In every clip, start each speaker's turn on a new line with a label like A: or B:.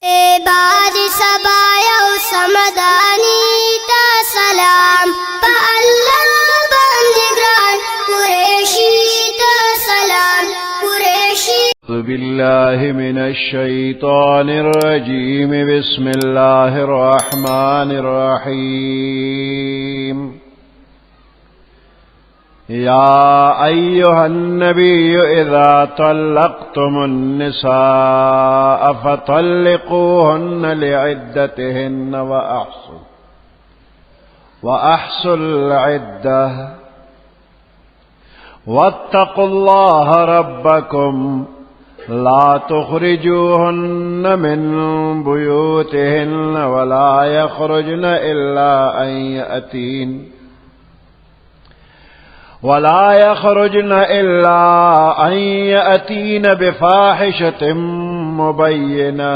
A: بعد سبايا وسمداني تا سلام فالله بندگران قریشی تا سلام قریشی.
B: أعوذ بالله من الشيطان الرجيم. بسم الله الرحمن الرحيم. يا أيها النبي إذا طلقتم النساء فطلقوهن لعدتهن وأحصوا العدة واتقوا الله ربكم لا تخرجوهن من بيوتهن ولا يخرجن إلا أن يأتين بفاحشة مبينة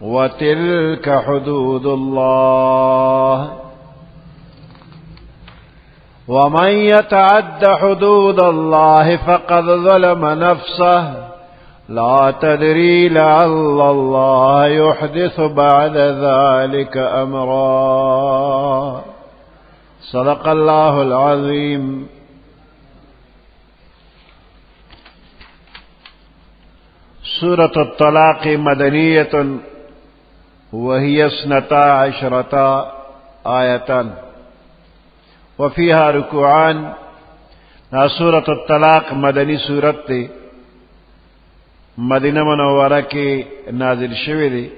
B: وتلك حدود الله ومن يتعد حدود الله فقد ظلم نفسه لا تدري لعل الله يحدث بعد ذلك أمرا. صدق الله العظيم. سورة الطلاق مدنية وهي 12 آية وفيها ركوعان. سورة الطلاق مدنی سورت تے مدینہ منورہ کے نازل شوی دی.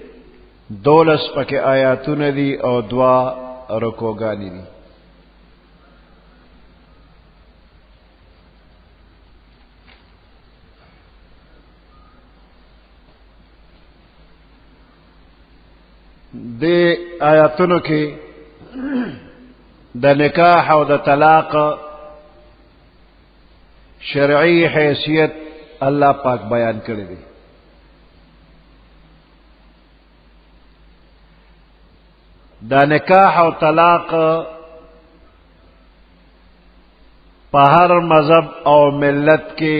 B: 12 پکے آیاتون دی اور 2 رکوگانی دی. دے آیاتونو کے دا نکاح او دا طلاق شرعی حیثیت اللہ پاک بیان کرے دی. دا نکاح او طلاق پا ہر مذہب او ملت کے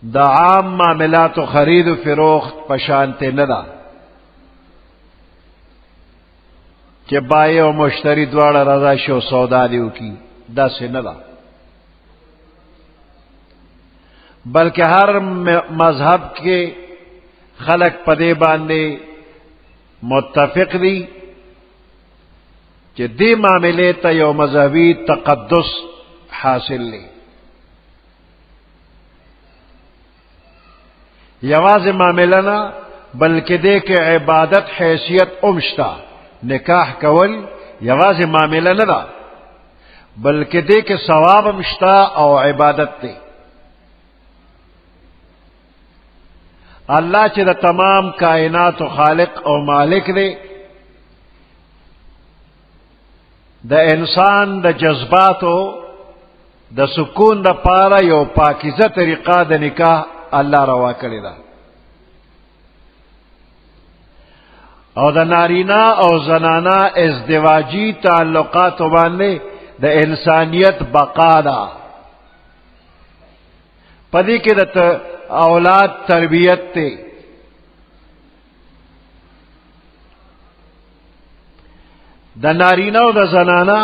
B: دا عام معاملات و خرید و فروخت پشانتے ندا کہ بائع و مشتری دوارا رضا شو سودا دیو کی دا سے ندا، بلکہ ہر مذہب کے خلق پدے باندے متفق دی کہ دی معاملے تا یو مذہبی تقدس حاصل لی. یواز معاملہ نا بلکہ دے کے عبادت حیثیت امشتا. نکاح کول یواز معاملہ ندا بلکہ دے کے ثواب امشتا او عبادت دے. اللہ چی دا تمام کائنات و خالق او مالک دے. دا انسان دا جذباتو دا سکون دا پارا یو پاکیزہ طریقہ دا نکاح اللہ روا کرے دا. او دا نارینا او زنانا ازدواجی تعلقات باندے دا انسانیت بقا دا. پدی کے دا اولاد تربیت تے. دا نارینا او دا زنانا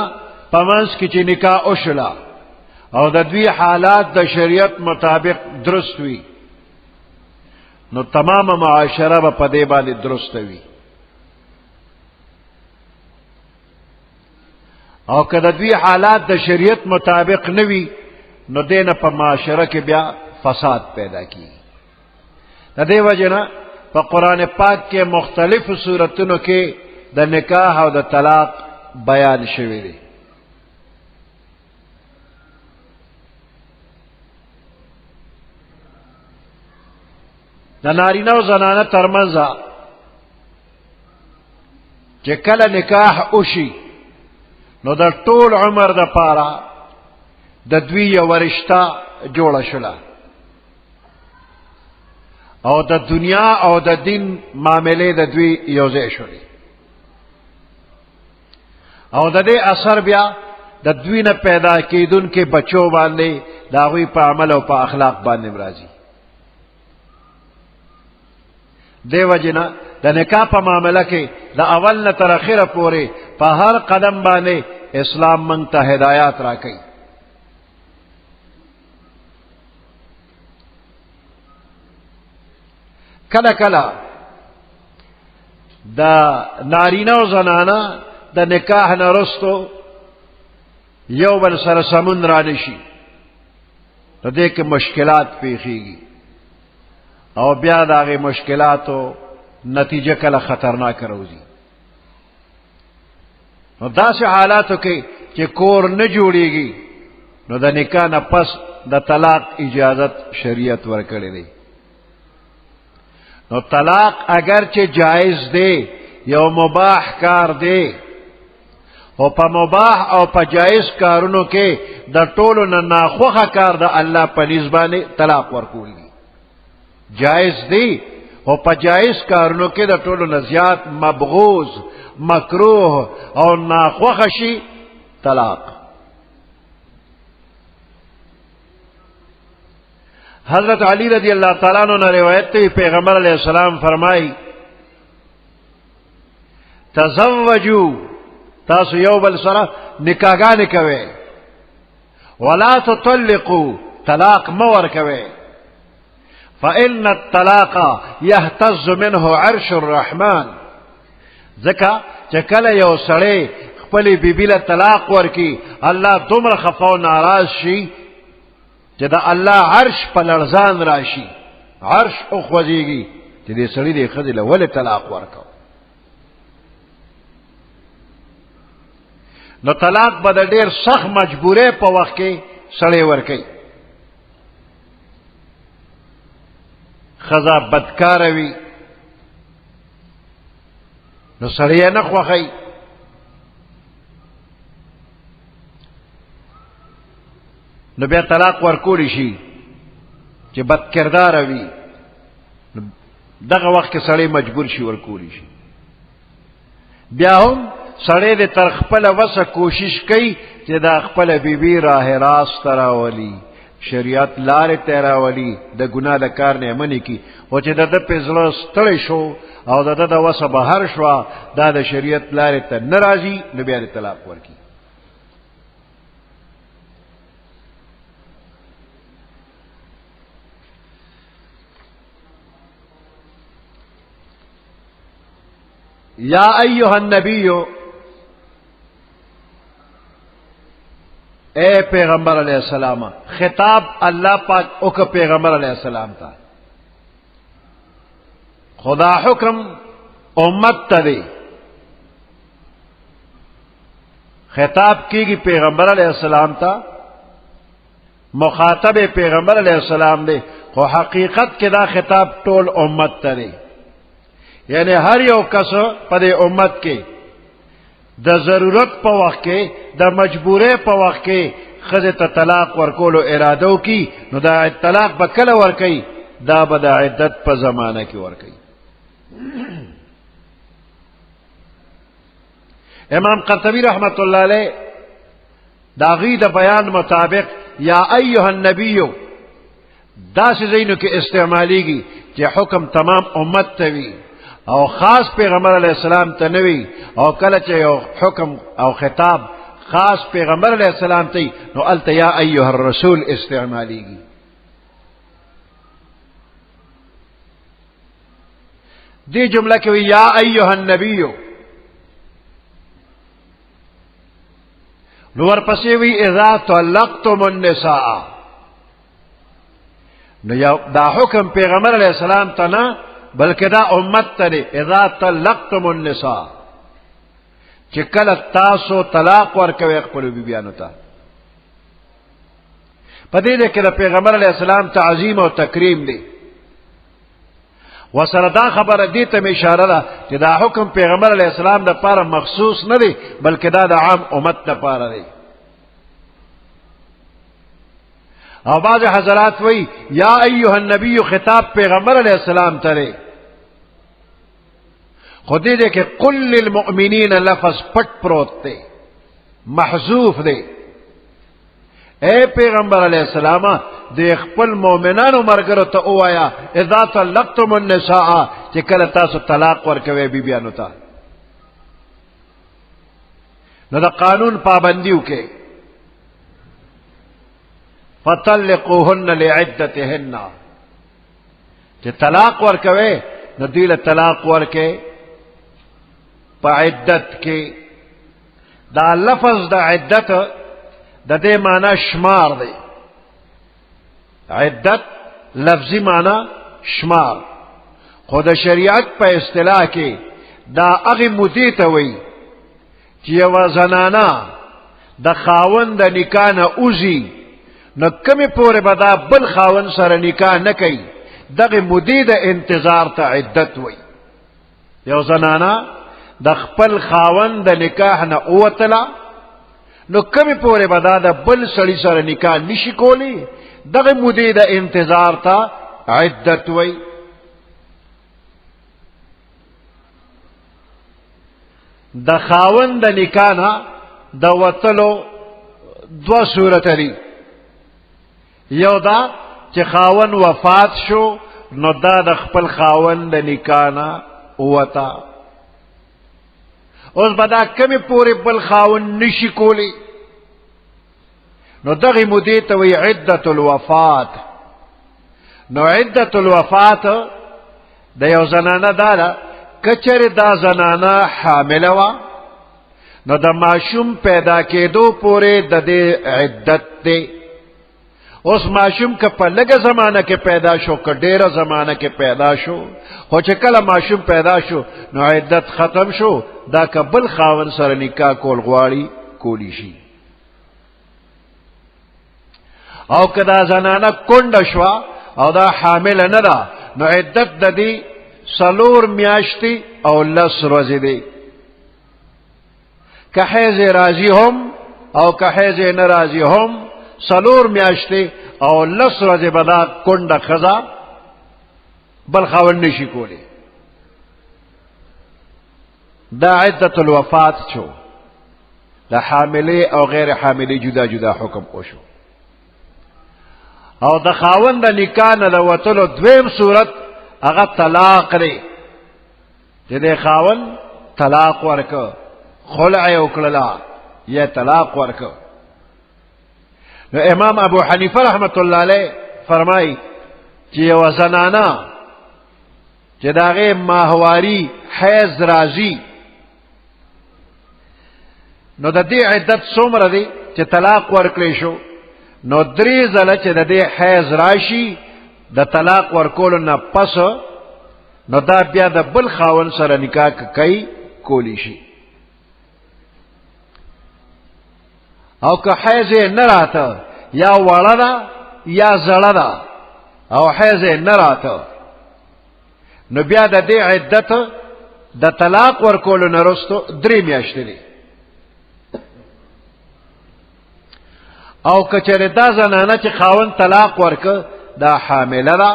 B: پمنس کی چی نکاح اشلا او دا دوی حالات دا شریعت مطابق درست ہوئی نو تمام معاشرہ با پدے باندے درست ہوئی. او که دا دوی حالات دا شریعت مطابق نوی نو دینا پا معاشرہ کے بیا فساد پیدا کی. دا دے وجنا پا قرآن پاک کے مختلف صورتنوں کے دا نکاح او دا طلاق بیان شوی دی. دا نارینا و زنانا ترمنزا چه کل نکاح اوشی نو دا طول عمر دا پارا دا دوی ورشتا جوڑا شلا او دا دنیا او دا دین معاملے دا دوی یوزے شلی او دا دے اثر بیا دا دوی نا پیدا کی دن کے بچوں باندے داغوی پا عمل او پا اخلاق باندے مرازی. دیو جنا د نکاح په معاملہ کې د اول نه تر اخره پورې په هر قدم باندې اسلام مونږ ته هدایات راکړي. کله کله د نارینه او زنانه د نکاح نه رستو یو بل سره سمون را نشي، نو دې کې مشکلات پیښیږي او بیا د هغې مشکلاتو نتیجه کله خطرناک راوځي. نو داسې حالاتو کې چې کور نه جوړیږي نو د نکاح نه پس د طلاق اجازت شریعت ورکړی دی. نو طلاق اگر چې جائز دی یو مباح کار دی، او په مباح او په جائز کارونو کې د ټولو نه ناخوښه کار د الله په نسبت باندې طلاق ورکول دی. جائز دی او په جائز کارونو کې د ټولو نه زیات مبغوض، مکروه او ناخوښه شي طلاق. حضرت علی رضی اللہ تعالیٰ عنہ نے روایت تے پیغمبر علیہ السلام فرمائی تزوجوا تاسو یو بل سره نکاحګانې کوئ، ولا تطلقوا طلاق مور کوئ، فإن الطلاق يهتز منه عرش الرحمن. ځکه چې کله یو سړی خپلې بیبي له طلاق ورکي الله دومره خفه او ناراض شي چې د الله عرش په لړزان راشي، عرش وخوځېږي چې دې سړي دې ښځې له ولې طلاق ورکو. نو طلاق به د ډېر سخت مجبورۍ په وخت کې سړی ورکوي. ښځه بدکاره وي نو سړی یې نه خوښوي. نو بیا طلاق ورکولی شي چې بد کرداره وي، دغه وخت کې سړی مجبور شي ورکولی شي. بیا هم سړی د تر خپله وسه کوشش کوي چې دا خپله بیبي راه راست راولي، شریعت لارې ته راولي، د ګناه د کار نه یې منې کړي. خو چې د ده پې زړه ستړی شو او د ده د وسه بهر شوه، دا د شریعت لارې ته نه راځي، نو بیا د طلاق ورکړي. یا ایها النبی، اے پیغمبر علیہ السلام، خطاب اللہ پاک اوک پیغمبر علیہ السلام تا، خدا حکم امت تا دے، خطاب کی گی پیغمبر علیہ السلام تا، مخاطب پیغمبر علیہ السلام دے، خو حقیقت کے دا خطاب ټول امت تا دے. یعنی هر یو کس په دې امت کې د ضرورت په وخت کې د مجبورۍ په وخت کې ښځې ته طلاق ورکولو اراده وکړي نو دا طلاق به کله ورکوي؟ دا به د عدت په زمانه کې ورکوي. امام قرطبی رحمت الله علیه د هغې د بیان مطابق یا ایها النبی داسې ځایونو کې استعمالیږي چې حکم تمام امت ته وي او خاص پیغمبر علیہ السلام ته نه وي، او کله چې یو حکم او خطاب خاص پیغمبر علیہ السلام ته نو هلته یا ایها الرسول استعمالیږي. دې جمله کې وي یا ایها النبی، نو ورپسې وي اذا طلقتم النساء. نو دا حکم پیغمبر علیہ السلام ته نه بلکې دا امت ته دی. اذا طلقتم النساء، چې کله تاسو طلاق ورکوئ خپلو بیبیانو ته. په دې کې د پیغمبر علیه السلام تعظیم او تکریم دی. وسره دا خبره دې ته اشاره ده چې دا حکم پیغمبر علیه السلام دپاره مخصوص نه دی بلکې دا د عام امت دپاره دی. او بعض حضرات وی یا ایها النبی خطاب پیغمبر علیہ السلام ترے، خودی دے کہ قل للمؤمنین لفظ پٹ پروت دے، محذوف دے، اے پیغمبر علیہ السلام د خپل مؤمنانو مرګرو ته اوایا اذا طلقتم النساء چې کله تاسو طلاق ورکوي بیبیانو ته نو د قانون پابندیو کې فطلقوهن لعدتهن چې طلاق ورکوي نو دوی له طلاق ورکې په عدت کې دا لفظ د عدت د دې معنی شمار دی عدت لفظی معنی شمار خو د شریعت په اصطلاح کې دا هغه مودې ته وایي چې یوه زنانه د خاوند د نکاح نه اوځي نو کمې پورې به دا بل خاوند سره نکاح نه کوي دغه مودې د انتظار ته عدت وایي یو زنانه د خپل خاوند د نکاح نه اوتله نو کمې پورې به دا د بل سړي سره نکاح نشي کولی دغه مودې د انتظار ته عدت وایي د خاوند د نکاح نه د وتلو دوه صورت دي یو دا چې خاوند وفات شو نو دا د خپل خاوند د نکاح نه وتا اوس به دا کمې پورې بل خاوند نشي کولی نو دغه مودې ته وایي عدت الوفات نو عدت الوفات د یو زنانه دا ده کچره دا زنانه حامله وه نو د ماشوم پیدا کېدو پورې د دې عدت دی اوس ماشوم که په لږه زمانه کې پیدا شو که ډېره زمانه کې پیدا شو خو چې کله ماشوم پیدا شو نو عدت ختم شو دا که بل خاوند سره نکاح کول غواړي کولی شي او که دا زنانه کونډه شوه او دا حامله نه ده نو عدت د دې 4 میاشتې او 10 ورځې دی که حیض راځي هم او که حیض نه راځي هم 4 میاشتې او 10 ورځې به دا کونډه ښځه بل خاوند نشي کولی دا عدت الوفات شو د حاملې او غیر حاملې جدا جدا حکم وشو او د خاوند د نکاح نه د وتلو دویم صورت هغه طلاق دی چې د خاوند طلاق ورکه خلع یې وکړله یا طلاق ورکه نو امام ابو حنیفه رحمت الله علیه فرمایي چې یوه زنانه چې د هغې ماهواري حیض راځي نو د دې عدت څومره دی چې طلاق ورکړی شو نو 3 ځله چې د دې حیض راشي د طلاق ورکولو نه پس نو دا بیا د بل خاوند سره نکاح کوي کولی شي او که حیض نه راته یا وړه ده یا زړه ده او حیض نه راته نو بیا د دې عدت د طلاق ورکولو نه وروسته 3 میاشتې دي او که چېرې دا زنانه چې خاوند طلاق ورکه دا حامله ده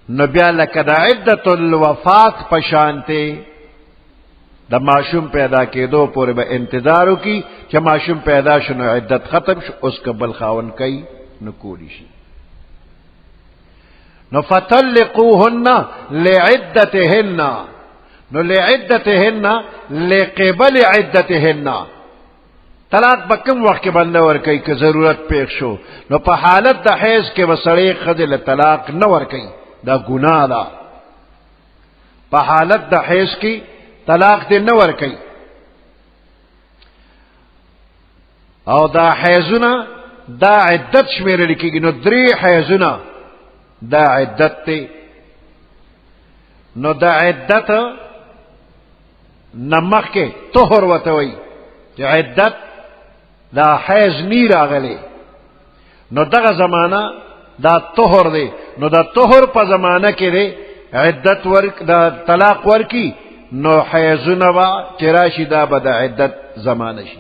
B: نو بیا لکه د عدت الوفات په شانتې د ماشوم پیدا کېدو پورې به انتظار وکړي چې ماشوم پیدا شو نو عدت ختم شو اوس که بل خاوند کوي نو کولی شي نو فطلقوهن لعدتهن نو لعدتهن لقبل عدتهن طلاق به کوم وخت کې بنده ورکوي که ضرورت پیښ شو نو په حالت د حیض کې به سړی ښځې له طلاق نه ورکوي دا ګناه ده په حالت د حیض کې طلاق دې نه ورکوي او دا حیضونه دا عدت شمیرل کېږي نو 3 حیضونه دا عدت دی نو دا عدت نه مخکې طهر ورته وایي چې عدت دا حیض نی راغلی نو دغه زمانہ دا طهر دی نو دا طهر په زمانہ کې دی عدت ورک دا طلاق ورکی نو حیضونه با چې راشي دا به د عدت زمانه شي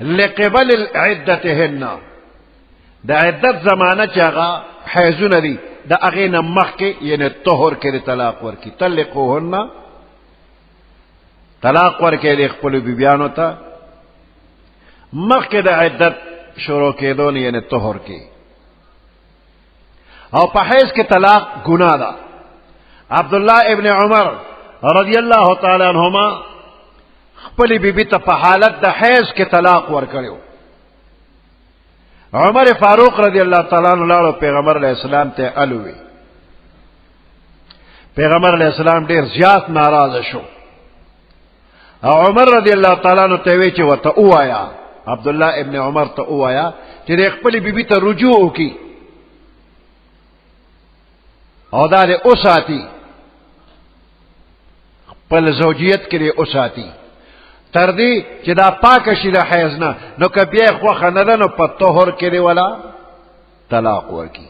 B: لقبل عدتهن دا عدت زمانه چې هغه حیضونه دي دا هغې نه مخکې یعنې طهر کې د طلاق ورکي طلقوهن طلاق ورکې د خپلو بیبیانو ته مخکې د عدت شروع کېدو نه یعنې طهر کې او په حیض کې طلاق ګناه ده عبدالله ابن عمر رضی الله تعالی عنہما خپل بیبی ته په حالت د حیض کې طلاق ورکړو عمر فاروق رضی الله تعالی عنہ لاړو پیغمبر علیہ السلام ته الوی پیغمبر علیہ السلام ډیر زیات ناراضه شو او عمر رضی الله تعالی عنہ ته وی چې وته اوایا عبد الله ابن عمر ته اوایا چې د خپل بیبي ته رجوع وکي او دا له اوساتی خپل زوجیت کې اوساتی تر دې چې دا پاک شي د حیض نه نو که بیا خوخه نه ده نو په طهر کې دی ولا طلاق ورکي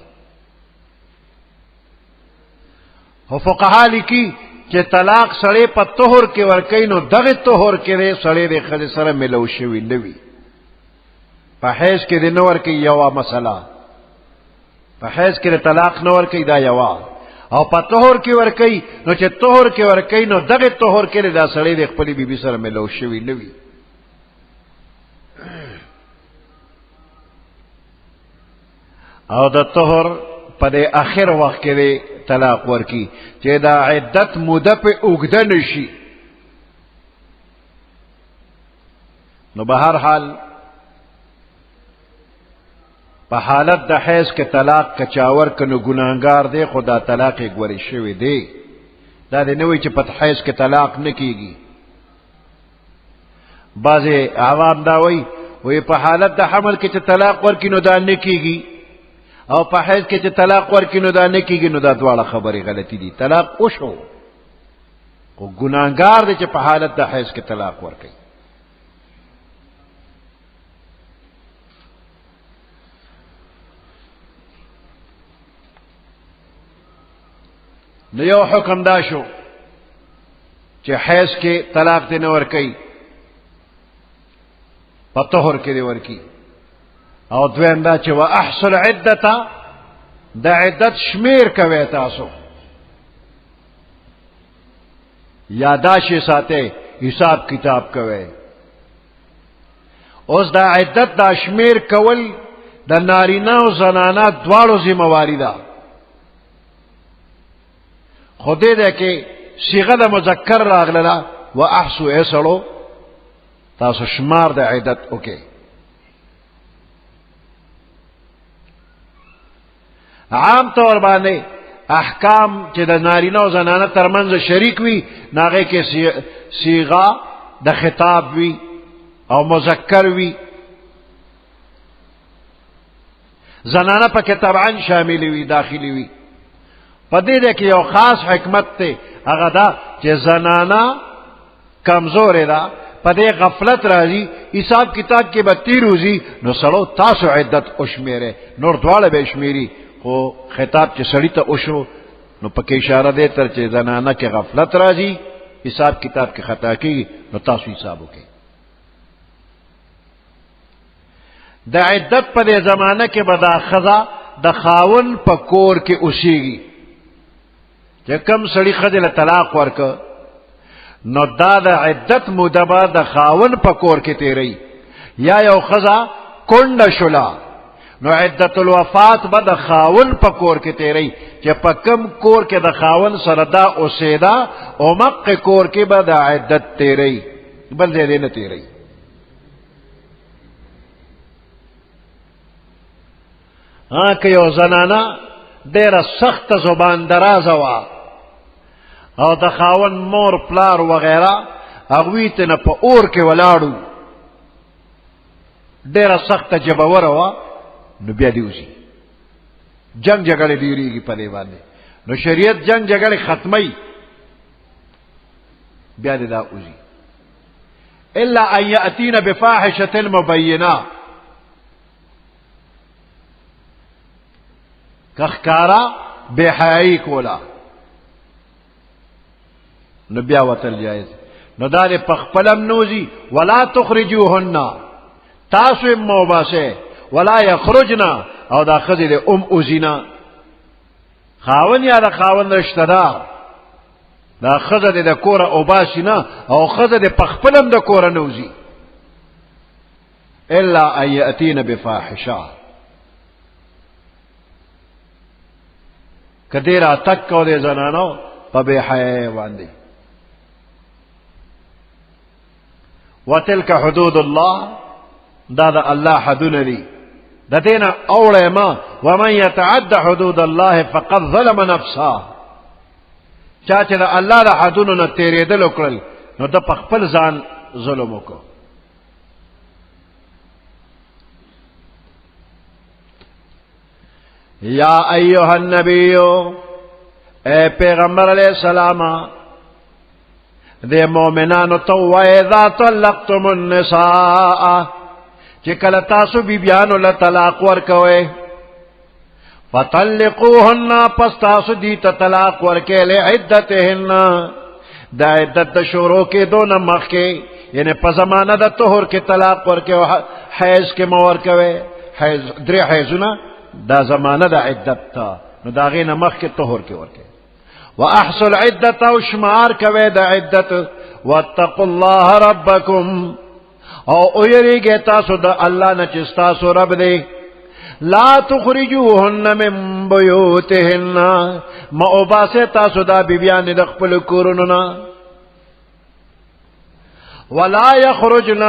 B: خو فقها لیکي چې طلاق سړی په طهر کې ورکوي نو دغه طهر کې دی سړی د ښځې سره ملو شوي نه وي په حیض کې دی نه ورکوي یوه مسله په حیض کې د طلاق نه ورکوي دا یوه او په طهر کې ورکوي نو چې طهر کې ورکوي نو دغه طهر کې دا سړی د خپلې بیبي سره ملو شوي نه وي او د طهر په د اخر وخت کې دی طلاق ورکی چې دا عدت موده په اوږده نشي نو به هر حال په حالت د حیض کې طلاق کچاور کنو ګناهګار دی خو دا طلاق یې ګوري شوی دی دا دی نه وایي چې په حیض کې طلاق نه کیږي بعضې عوام دا وایي په حالت د حمل کې چې طلاق ورکي نو دا نه کیږي او په حیض کې چې طلاق ورکي نو دا نه کیږي نو دا دواړه خبرې غلطي دي طلاق وشو خو ګناهګار دی چې په حالت د حیض کې طلاق ورکي نو یو حکم دا شو چې حیض کې طلاق دی نه ورکي په طهر کې دی ورکي او دویم دا چې واحصل عدتا د عدت شمیر کوي تاسو یاداشي ساته حساب کتاب کوي اوس دا عدت دا شمیر کول د نارینه او زنانه دواړو ذمہواری ده خو دې ده کې صيغه د مذکر راغله واحصو اسلو تاسو شمار د عدت اوکي عام طور باندې احکام چې د نارینه او زنانه ترمنځ شریک وي ناغه کې صيغه د خطاب وي او مذکر وي زنانه پکې طبعا شامل وي داخلي وي په دې کې یو خاص حکمت ته هغه دا چې زنانه کمزور ده په دې غفلت راځي حساب کتاب کې به تیروزي نو سړو تاسو عدت او شمیره نور دواړه به شمیري خو خطاب چې سړی ته وشو نو پکې اشاره ده تر چې زنانه کې غفلت راځي حساب کتاب کې خطا کیږي نو تاسو حساب وکړئ د عدت په دې زمانه کې به دا ښځه د خاون په کور کې اوسېږي چې کم سړی ښځې له طلاق ورکه نو دا د عدت موده به د خاون په کور کې تیری یا یو ښځه کونډه شوله نو عدت الوفات به د خاون په کور کې تیری چې په کم کور کې د خاون سره دا اوسېده او مقه کور کې به د عدت تیری بل ځای نه تیری که یو زنانه ډیره سخته زبان درازه وه او د خاون مور پلار وغیره هغوی ته نه په اور کې ولاړو ډیره سخته جبوره وه نو بیا دی اوسي جنگ جګړه ډیریږي په دې باندې نو شریعت جنگ جګړه ختمي بیا دی دا اوسي الا ان ياتين بفاحشه مبينه کخکارا بے حیائی کولا نو بیا وتل جائز نو دا دې پخپلم نوزی ولا تخرجوهن تاسو موباسه ولا یخرجنا او دا خزی دې اوزینا خاون یا دا خاون رشتہ دار دا خزه د کوره او باسي نه او خزه د پخپلم د کوره نوزي الا ان یاتین بفاحشه کدیرا تک کو د زنانو په بے حیا باندې وتلك حدود الله دا دا الله حدونه دي د دینه اوړه ما ومن يتعد حدود الله فقد ظلم نفسه چا چې د الله د حدونو نه تیرېدل وکړل نو د خپل ځان ظلم وکړ یا ایها النبی اے پیغمبر علیہ السلام دے مومنانو تو وَإِذَا طَلَّقْتُمُ النِّسَاءَ چې کله تاسو بیبیانو له طلاق ورکوئ فطلقوهن پس تاسو دی ته طلاق ورکې لعدتهن دا عدت د شروع کې دونه مخکې یعنی په زمانه د طهر کې طلاق ورکې او حیض کې مو ورکوئ حیض درې حیضونه دا زمانه د عدت تا نو دا غینه مخکې طهر کې ورکې واحصل عدت او شمار کوي د عدت واتقوا الله ربکم او اویریږي تاسو د الله نه چې تاسو رب دی لا تخرجوهن من بيوتهن ما اوباسه تاسو دا بیبیان د خپل کورونو نه ولا يخرجن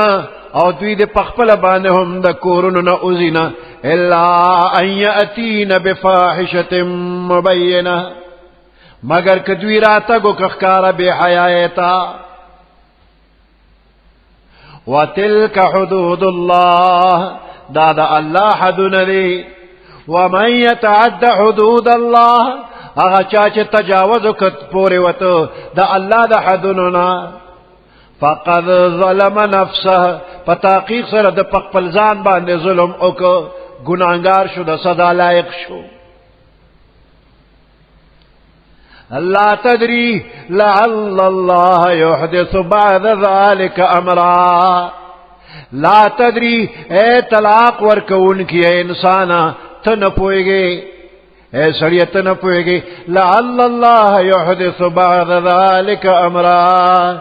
B: او دوی د خپل باندې هم د کورونو نه اوزینا الا ان ياتين بفاحشه مبينه مگر کدوی راتا گو کخکارا بے حیایتا وَتِلْكَ حُدُودُ اللَّهِ دا دا اللہ حدون دی وَمَنْ يَتَعَدَّ حُدُودَ اللَّهِ اغا چاچے تجاوزو کت پوری وطو دا اللہ دا حدوننا فَقَدْ ظَلَمَ نَفْسَهِ پتاقیق سر دا پقپلزان باندے ظلم اکو گناہگار شو دا صدا لائق شو لا تدري لعل الله يحدث بعد ذلك امرا لا تدري اے طلاق ورکون کی اے انسانا تن پوئے اے سڑیہ تن پوئے لعل الله يحدث بعد ذلك امرا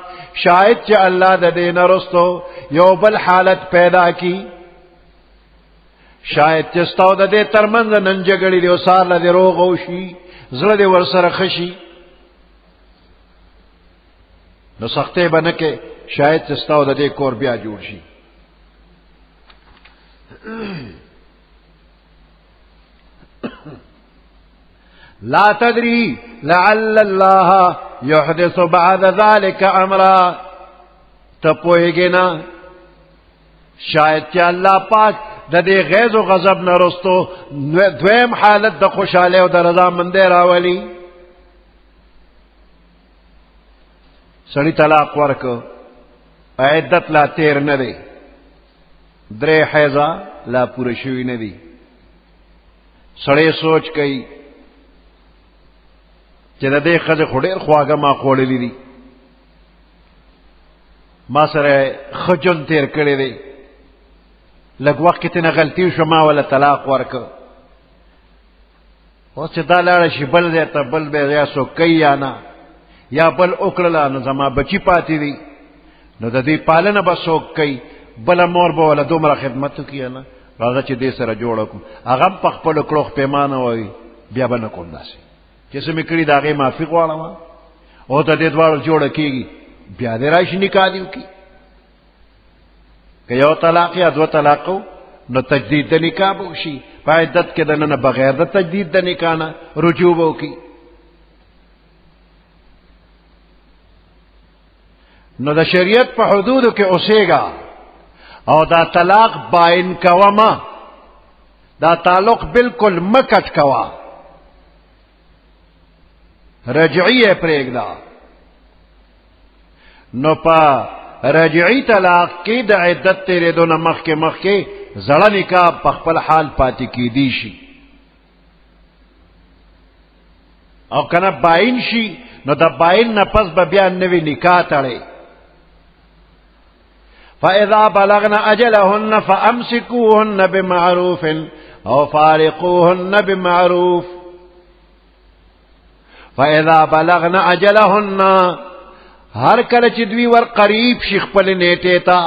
B: شاید چا اللہ دا دین رستو یو بل حالت پیدا کی شاید چستاو دا دے ترمند ننجگڑی دیو سار لدے روغوشی زړه ورسره خشي نو سختې بنکه شاید تستاو د دې کور بیا جوړ شي لا تدري لعل الله يحدث بعد ذلك امرا تپويګنا شاید چې الله پاک د دې غیظ او غضب نه رستو دویم حالت د خوشاله او د رضا مندې راولي سړی طلاق ورکو عدت لا تیر نه دی درې حیضه لا پوره شوی نه دی سړی سوچ کوي چې د دې ښځې خو ډېر خواږه ما خوړلي دي ما سره ښه ژوند تیر کړی دی لږ وخت کې تېنه غلطي شو ما ولا طلاق ورکړ اوس چې دا لاړه شي بل ځای ته بل به یا څوک کوي یا نه یا بل وکړله نو زما بچي پاتې دي نو د دې پالنه به څوک کوي بله مور به وله دومره خدمت وکړي نه راځه چې دې سره جوړه کړو هغه هم په خپلو کړو پیمانه وایي بیا به نه کوم داسې چې څه مې کړي د هغې معافي غواړم او د دې دواړو جوړه کېږي بیا دې راشي نکاح دې وکړي که یو طلاق یا دو طلاقو نو تجدید د نکاح به وشي په عدت کې دننه بغیر د تجدید د نکاح نه رجوع به وکړي نو د شریعت په حدودو کې اوسېږه او دا طلاق باین کوه ما دا تعلق بالکل مکټ کوه رجعی پرېږده نو په رجعی طلاق کې د عدت تیرېدو نه مخکې زړه نکاح په خپل حال پاتې کېدی شي او کنه باین شي نو د باین نه پس به بیا نوی نکاح تړي فَإِذَا بَلَغْنَ أَجَلَهُنَّ فَأَمْسِكُوهُنَّ بِمَعْرُوفٍ أَوْ فَارِقُوهُنَّ بِمَعْرُوفٍ فاذا بلغن اجلهن هر کله چې دوی ور قریب شي خپل نیټه تا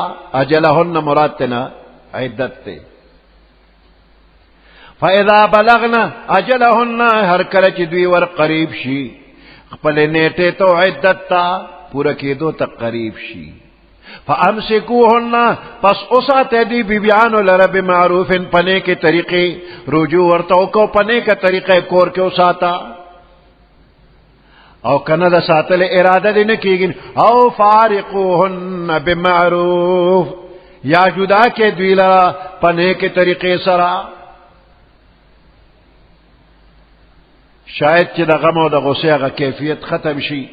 B: اجلهن مراد تنا عدت ته فاذا بلغن اجلهن هر کله چې دوی ور قریب شي خپل نیټه ته عدت تا پورا کېدو ته قریب شي فامسكوهن پس اوساته دی بیبیانو لره بمعروف پنے کے طریقے رجوع ورتو کو پنے کے طریقے کور کے اوساتا او کنه د ساتل اراده دې نه کیږي او فارقوهن بمعروف یا جدا کې دوی لرا پنے کے طریقے سرا شاید چې د غم او د غصې هغه کیفیت ختم شي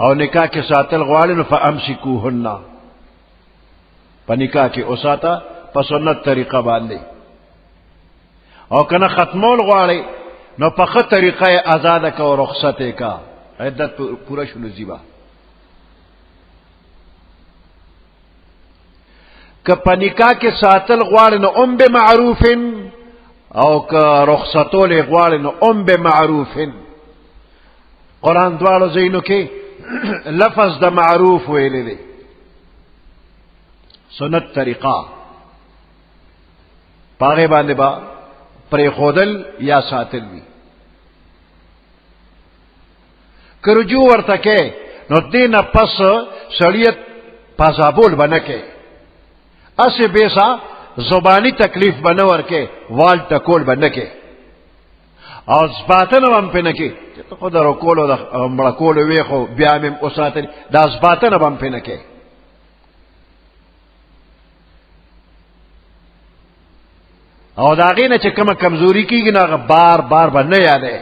B: او نکاح کې ساتل غواړي نو فامسكوهن په نکاح کې اوساتا په سنت طریقه باندې او کنه ختمول غواړي نو په خه طریقه آزاد کا او رخصت کا عدت پورا شلو زیبا که په نکاح کې ساتل غواړي نو ام بمعروف او که رخصتول غواړي نو ام بمعروف قرآن دوالو زینو کې لفظ د معروف ویلې دي سنت طریقہ پاغه باندې با پر خودل یا ساتل وی کرجو ورته کې نو دینه پس شریعت پازابول بنکه اسه بیسا زبانی تکلیف بنور کې وال ټکول بنکه او زباتن هم پنه کې ته خو درو کولو د مړه کولو وی خو بیا مم اوساتل دا زباتن هم پنه کې او دا غینه چې کومه کمزوري کیږي نه بار بار باندې یادې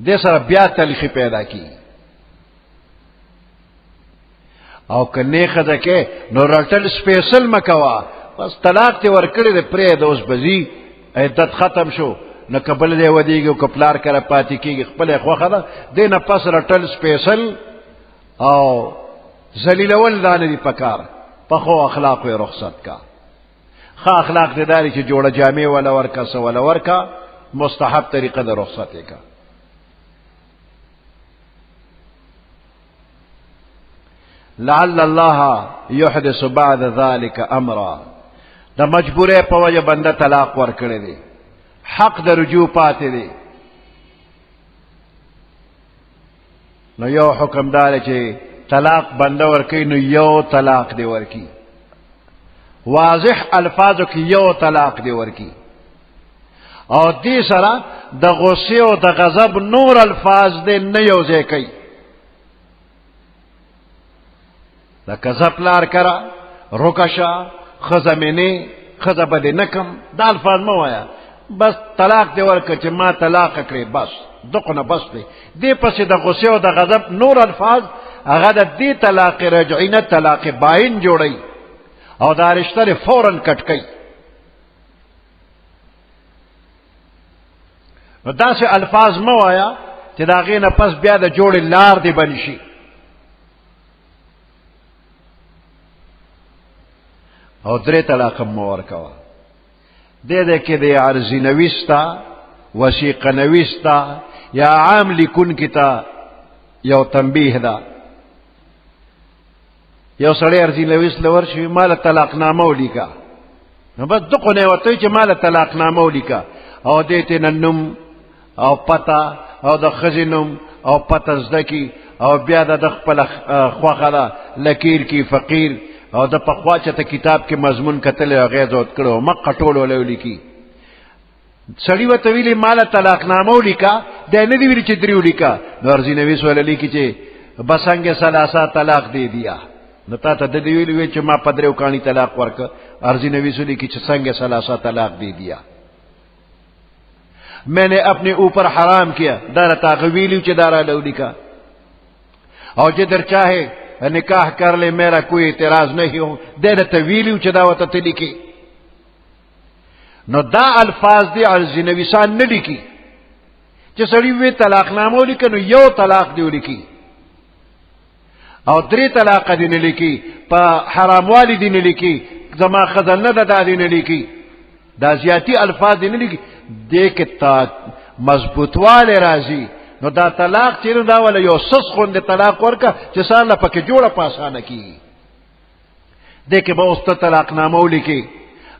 B: د سره بیا تلخی پیدا کی او کنه خزه کې نو رټل سپیشل مکوا بس طلاق ته ورکړي د پرې د اوس بزی عدت ختم شو نو قبل دی ودیږي او کپلار کرا پاتې کیږي خپل خوخه ده دینه پس رټل سپیشل او ذلیل ول دانه دی پکار په خو اخلاق او رخصت کا خا اخلاق دې داري چې جوړه جامع ولا ورکا سو ولا ورکا مستحب طریقه د رخصت کا لعل الله يحدث بعد ذلك امرا د مجبوره په وجه بنده طلاق ورکړي دي حق د رجوع پاتې دي نو یو حکم دار چې طلاق بنده ورکړي نو یو طلاق دی ورکی واضح الفاظو کې یو طلاق دی ورکی او دې سره د غصې او د غضب نور الفاظ دې نه یو ځای کوي د کذب لار کرا رکشا خزمنه خزب دې نکم دا الفاظ مو وایا بس طلاق دی ورکه چې ما طلاق کړی بس دغه بس دی پسې د غصې او د غضب نور الفاظ هغه د دې طلاق رجعی نه طلاق باین جوړي او دا رشتہ فوراً کټ کړي نو داسې الفاظ مو وایا چې دا غینه پس بیا د جوړ لار دی بنشي او درې طلاق مو ورکوا دې کې د عرضی نویستا وثیقه نویستا یا عام لیکون کتا یو تنبیه دا یو سړی عرضی نویس لور شي مال طلاق نامه ولیکا نو بس دغه نه وته چې مال طلاق نامه ولیکا او دې ته ننم او پتا او د خزینم او پتا زدکی او بیا د خپل خوخه لکیر کی فقیر او د پخواچه ته کتاب کې مضمون کتل او غیزوت کړو مکه ټول ولولي کی سړی وته ویلي مال طلاق نامه ولیکا د نه دی ویل چې دریو لیکا نو ارزي نویس وللی کی چې بسنګ ثلاثه طلاق دی دیا نو تا ته د دی ویل چې ما پدریو کانی طلاق ورک ارزي نویس ولی کی چې څنګه ثلاثه طلاق دی دیا میں نے اپنے اوپر حرام کیا دار تاغویلی چې دارا لولیکا او جدر چاہے نکاح کر لے میرا کوئی اعتراض نہیں ہو دیر طویلیو چې دا وته تلیکی نو دا الفاظ دی عرضی نویسان نه لیکي چې سړی وی طلاق نامه لیکي نو یو طلاق دی لیکي او درې طلاق دی نه لیکي په حرام والی دی نه لیکي زما خزانه ده دی نه لیکي دا زیاتی الفاظ دی نه لیکي دې کې تا مضبوطواله راځي نو دا طلاق چې نو دا ولا یو سس خوند طلاق ورکا چې سره پکې جوړه پاسانه کیږي دغه به اوس ته طلاق نامه ولیکي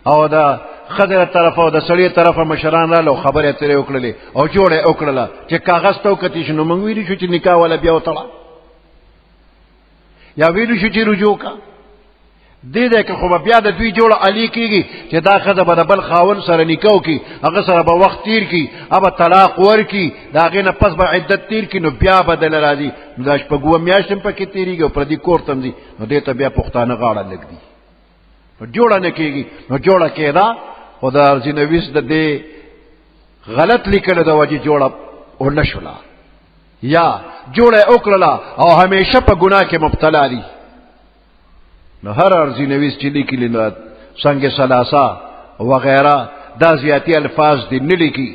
B: او دا خضر طرف او د سړی طرف مشران را لو خبره ترې وکړلې او جوړه وکړله چې کاغذ ته وکړي شنو موږ ویل شو چې نکاح ولا بیا وتړه یا ویل شو چې رجوع کا دې که خو بیا د دوی جوړه علی کیږي چې دا خزه به بل خاون سره نکاح کی هغه سره به وخت تیر کی اب طلاق ورکی دا غینه پس به عدت تیر کی نو بیا بدل راځي نو داش په ګو میاشتم پکې تیریږي او پر دې کور تمځي نو دې ته بیا پښتانه غاړه لګدي نو جوړه نه کیږي نو جوړه کېدا خدا ارزنویس د دې غلط لیکل د وجه جوړه او نشولا یا جوړه وکړه او همیشه په ګناه کې مبتلا دي نو هر ارزنویس چې لیکلی نو څنګه ثلاثه وغیرہ دا زیاتی الفاظ دي نه لیکي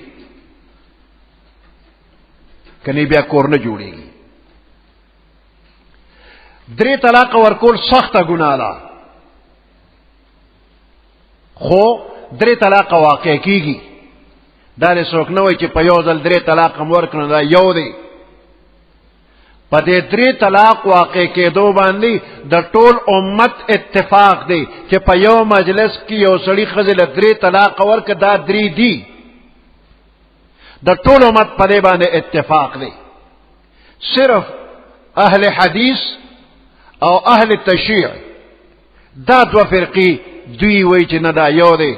B: کني بیا کور نه جوړيږي درې طلاق ورکول سخته ګناه ده خو درې طلاق واقع کیږي دا له څوک نه وای چې په یو ځل درې طلاق ورکړنه دا یو دی په دې درې طلاق واقع کېدو باندې د ټول امت اتفاق دی چې په یو مجلس کې یو سړی خزل درې طلاق ورک دا درې دی د ټول امت په دې باندې اتفاق دی صرف اهل حدیث او اهل تشریع دا دو فرقی دوی وای چې نه دا یو دی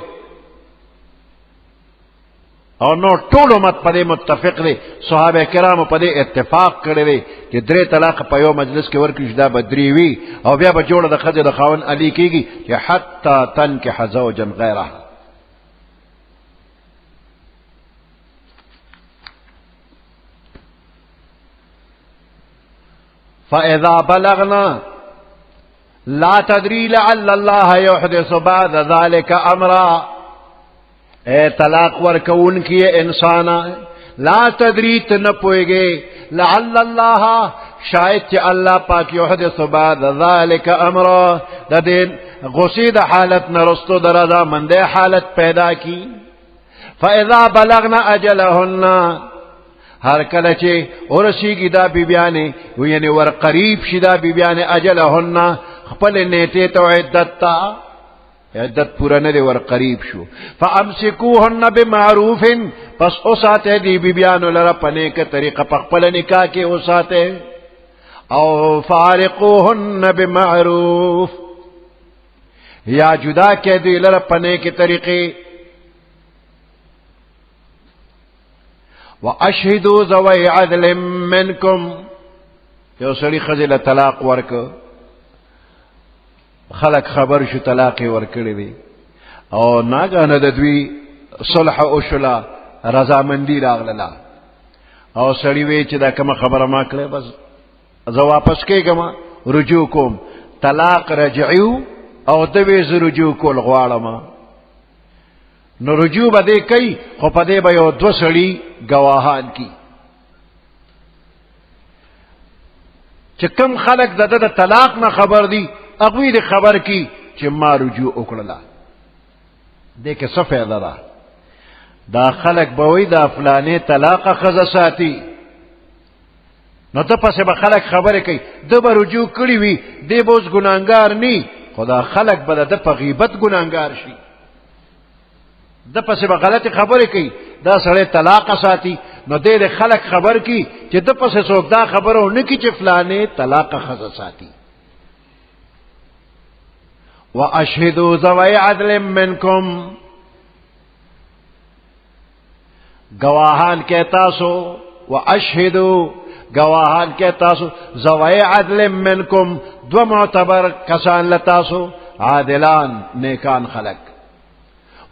B: او نو ټول امت په دې متفق دي صحابه کرام په دې اتفاق کړی دی چې درې طلاق په یو مجلس کې ورکړي دا بدري وي او بیا به جوړه د خځې د خاون علی کیږي چې حتی تنکح زوجا غیره فاذا بلغنا لا تدري لعل الله يحدث بعد ذلك امرا اے طلاق ورکون کی انسانا لا تدری تنپوئے لعل اللہ شاید کہ اللہ پاک یحدث بعد ذالک امرا دا دین غصید حالت نرستو درازا مندے حالت پیدا کی فاذا بلغنا اجلہن ہر کلچے ورسی کی دا بیبیانے یعنی ور قریب شدا بیبیانے اجلہن خپل نیتے تو عدت تا عدت پورا نہ دے ور قریب شو فامسکوهن بمعروف پس اوساتے دی بیبیانو لرا پنے کے طریقہ پخپل نکاح کے اوساتے او فارقوهن بمعروف یا جدا کے دی لرا پنے کے طریقے واشهدوا ذوی عدل منکم یو سړی خزل طلاق ورک خلق خبر شو طلاق ورکړي وي او ناګانه د دوی صلح او شلا رضامندی راغله او سړی وی چې دا کوم خبره ما کړې بس زه واپس کېږم رجوع کوم طلاق رجعیو او د وی رجوع کول غواړم نو رجوع به کوي خو په دې به یو دو سړی گواهان کی چې کوم خلق د طلاق نه خبر دي اغوی دی خبر کی چې ما رجوع وکړه دغه څه فائدہ ده دا خلق بوي دا فلانه طلاق خزه ساتي نو ته پسې به خلق خبره کوي د به رجوع کړی وي دی بوز ګناګار ني خدا خلق به د په غیبت ګناګار شي د پسې به غلطی خبره کوي دا سړی طلاق ساتي نو دې خلق خبر کی چې د پسې څوک دا خبره نه کی چې فلانه طلاق خزه ساتي واشهدوا ذوی عدل منکم گواہان کہتا سو واشهدوا گواہان کہتا سو ذوی عدل منکم دو معتبر کسان لتا سو عادلان نیکان خلق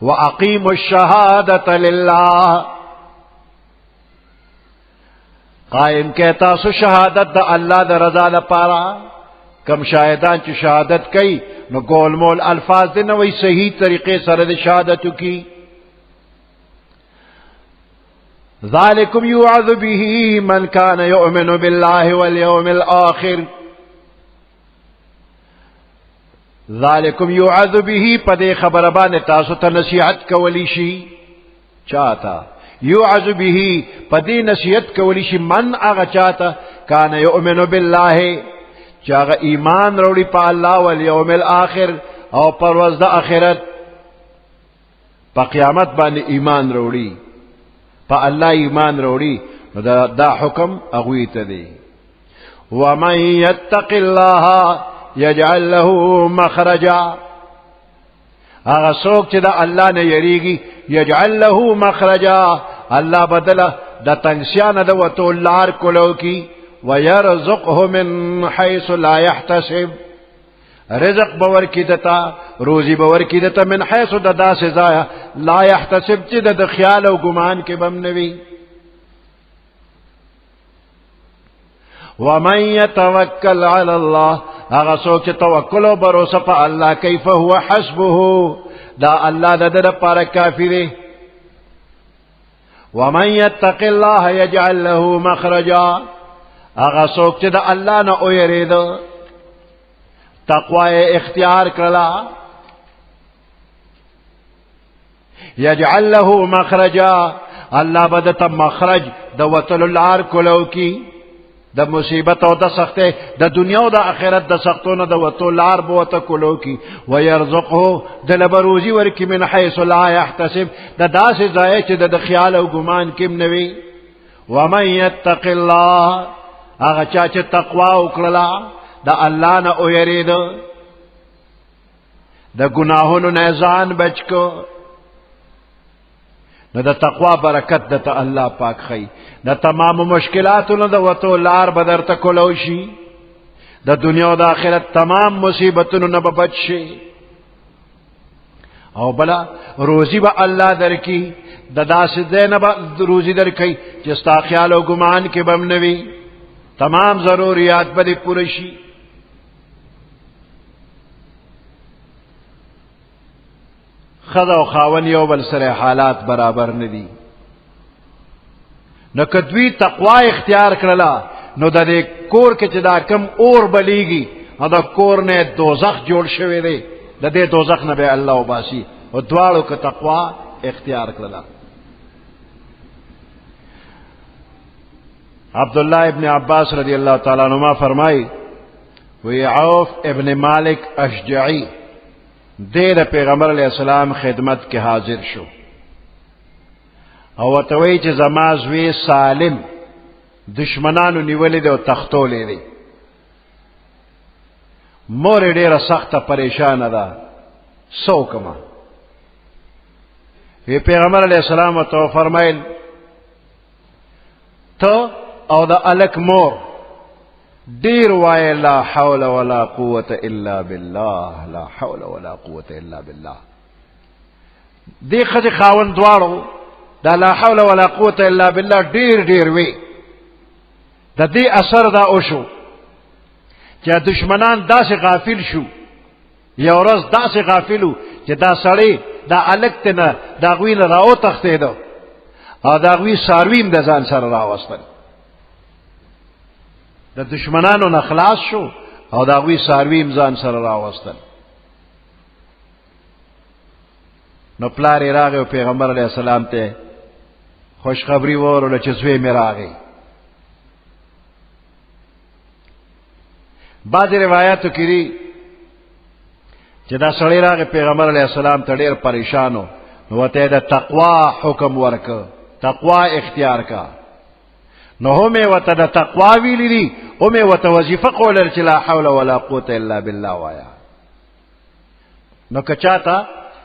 B: واقیموا الشهادة لله قائم کہتا سو شہادت دا اللہ دا رضا لپارا کم شاہدان چی شہادت کئی نو گول مول الفاظ دے نوی صحیح طریقے سرد شہادتو کی ذالکم یوعظ به من کان یؤمن باللہ والیوم الآخر ذالکم یوعظ به پدے خبربان تاسو تا نصیحت کولی شی چاہتا یوعظ به پدی نصیحت کولی شي من هغه چاته کان یؤمن بالله چې هغه ایمان وروړي په الله والیوم الاخر او پر ورځ د آخرت په قیامت باندې ایمان وروړي په الله ایمان وروړي نو دا حکم هغوی ته دی ومن یتق الله یجعل له مخرجا هغه څوک چې د الله نه یریږي یجعل له مخرجا الله بدله د تنگسیانه د وتو لار کولو کی ويرزقه من حيث لا يحتسب رزق باور کی دتا روزی باور کی دتا من حيث د داسې ځای لا يحتسب چې د خیال او ګمان کې بم نوي ومن يتوکل على الله هغه څوک چې توکل او باور په الله کوي فهو حسبه دا الله د دې لپاره کافی دی ومن يتق الله يجعل له مخرجا هغه څوک چې د الله نه اوریدو تقوا اختیار کړلا یجعل له مخرجا الله بدته مخرج د وتل لار کولو کی د مصیبت او د سخته د دنیا او د آخرت د سختونو د وتل لار بوته کولو کی ويرزقه د لبروزی ورکی من حيث لا يحتسب د داسې ځای چې د خیال او ګمان کې نوي ومن يتق الله هغه چا چې تقوا وکړه د الله نه اوریدل د ګناهونو نه ځان بچو نو د تقوا برکت د الله پاک خی د تمام مشکلاتونو د وتو لار بدر ته کولو شي د دنیا او د آخرت تمام مصیبتونو نه بچ شي او بلا روزی به الله درکی د داسې دینه روزی درکې چې ستا خیال او ګمان کې بم نوي تمام ضروریات به پوره شي خدا او خاون یو بل سره حالات برابر ندي نو کدوی تقوا اختیار کړلا نو د کور کې چې دا کم اور بلیږي او دا کور نه دوزخ جوړ شوی دی د دې دوزخ نه به الله وباسي او دواړو کې تقوا اختیار کړلا عبداللہ ابن عباس رضی اللہ تعالیٰ عنہما فرمائی وی عوف ابن مالک اشجعی دیر پیغمبر علیہ السلام خدمت کے حاضر شو او توی چې زما زوی سالم دشمنانو نیولې دی او تختولې دی مور ډیره سخته پریشانه ده سو کما وی پیغمبر علیہ السلام تو فرمایل تو او دا الک مور دیر وای لا حول ولا قوة الا بالله لا حول ولا قوة الا بالله دی خځه خاون دواړو دا لا حول ولا قوة الا بالله ډیر وی د دې اثر دا او شو چې دشمنان داسې غافل شو یو ورځ داسې غافلو چې دا سړی دا الک ته دا غوی نه راو تختیدو او دا غوی سارویم د ځان سره راوستل د دشمنانو نه خلاص شو او دا غوی سارویم ځان سره راوستل نو پلار راغی او پیغمبر علیہ السلام ته خوشخبری ورول چې زوی مې راغی بعض روایتو کې دي چې دا سړی راغی پیغمبر علیہ السلام ته ډیر پریشانو نو ته د تقوا حکم ورک تقوا اختیار کا نو هم وته د تقوا ویلی دي هم وته وظیفه قول چې لا حول ولا قوه الا بالله وایا نو کچاته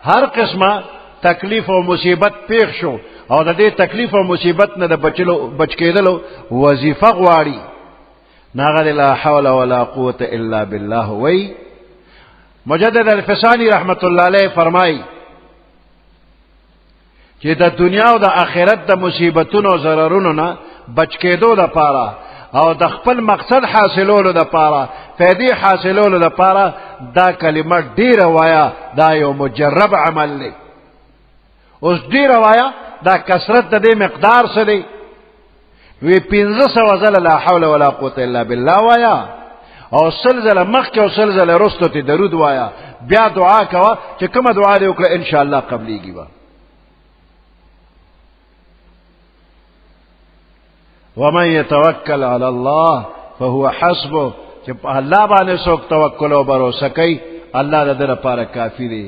B: هر قسمه تکلیف او مصیبت پیښ شو او د دې تکلیف او مصیبت نه د بچ کېدلو وظیفه غواړي ناغه لا حول ولا قوه الا بالله وی مجدد الفسانی رحمت الله علیه فرمای چې د دنیا او د آخرت د مصیبتونو او ضررونو نه بچ کېدو د پاره او د خپل مقصد حاصلولو د پاره فائدې حاصلولو د پاره دا کلمه ډیره وایا دا یو مجرب عمل دی اوس ډیره وایا دا کثرت د دې مقدار څه دی وی 1500 ځله لا حول ولا قوه الا بالله وایا او سلزله مخکې او سلزله رستو ته درود وایا بیا دعا کوا چې کومه دعا دې وکړه ان شاء الله قبليږي با ومن يتوکل علی الله فهو حسبه، چې په الله باندې څوک توکل او باور کوي الله د دې لپاره کافی دی.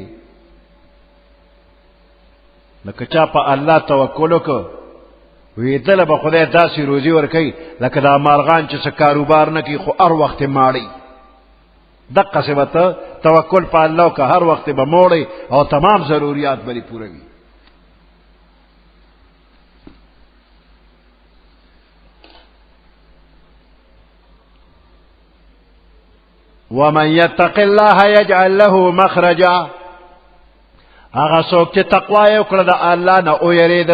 B: نو که چا په الله توکل وکړ وی دله به خدای داسې روزي ورکوي لکه دا مارغان چې څه کاروبار نه کوي خو هر وخت ماړی. دقسې به ته توکل په الله وکړه، هر وخت به موړی او تمام ضروریات به دې پوره وي. ومن يتق الله يجعل له مخرجا، هغه څوک چې تقوا یې وکړه د الله نه ویرېد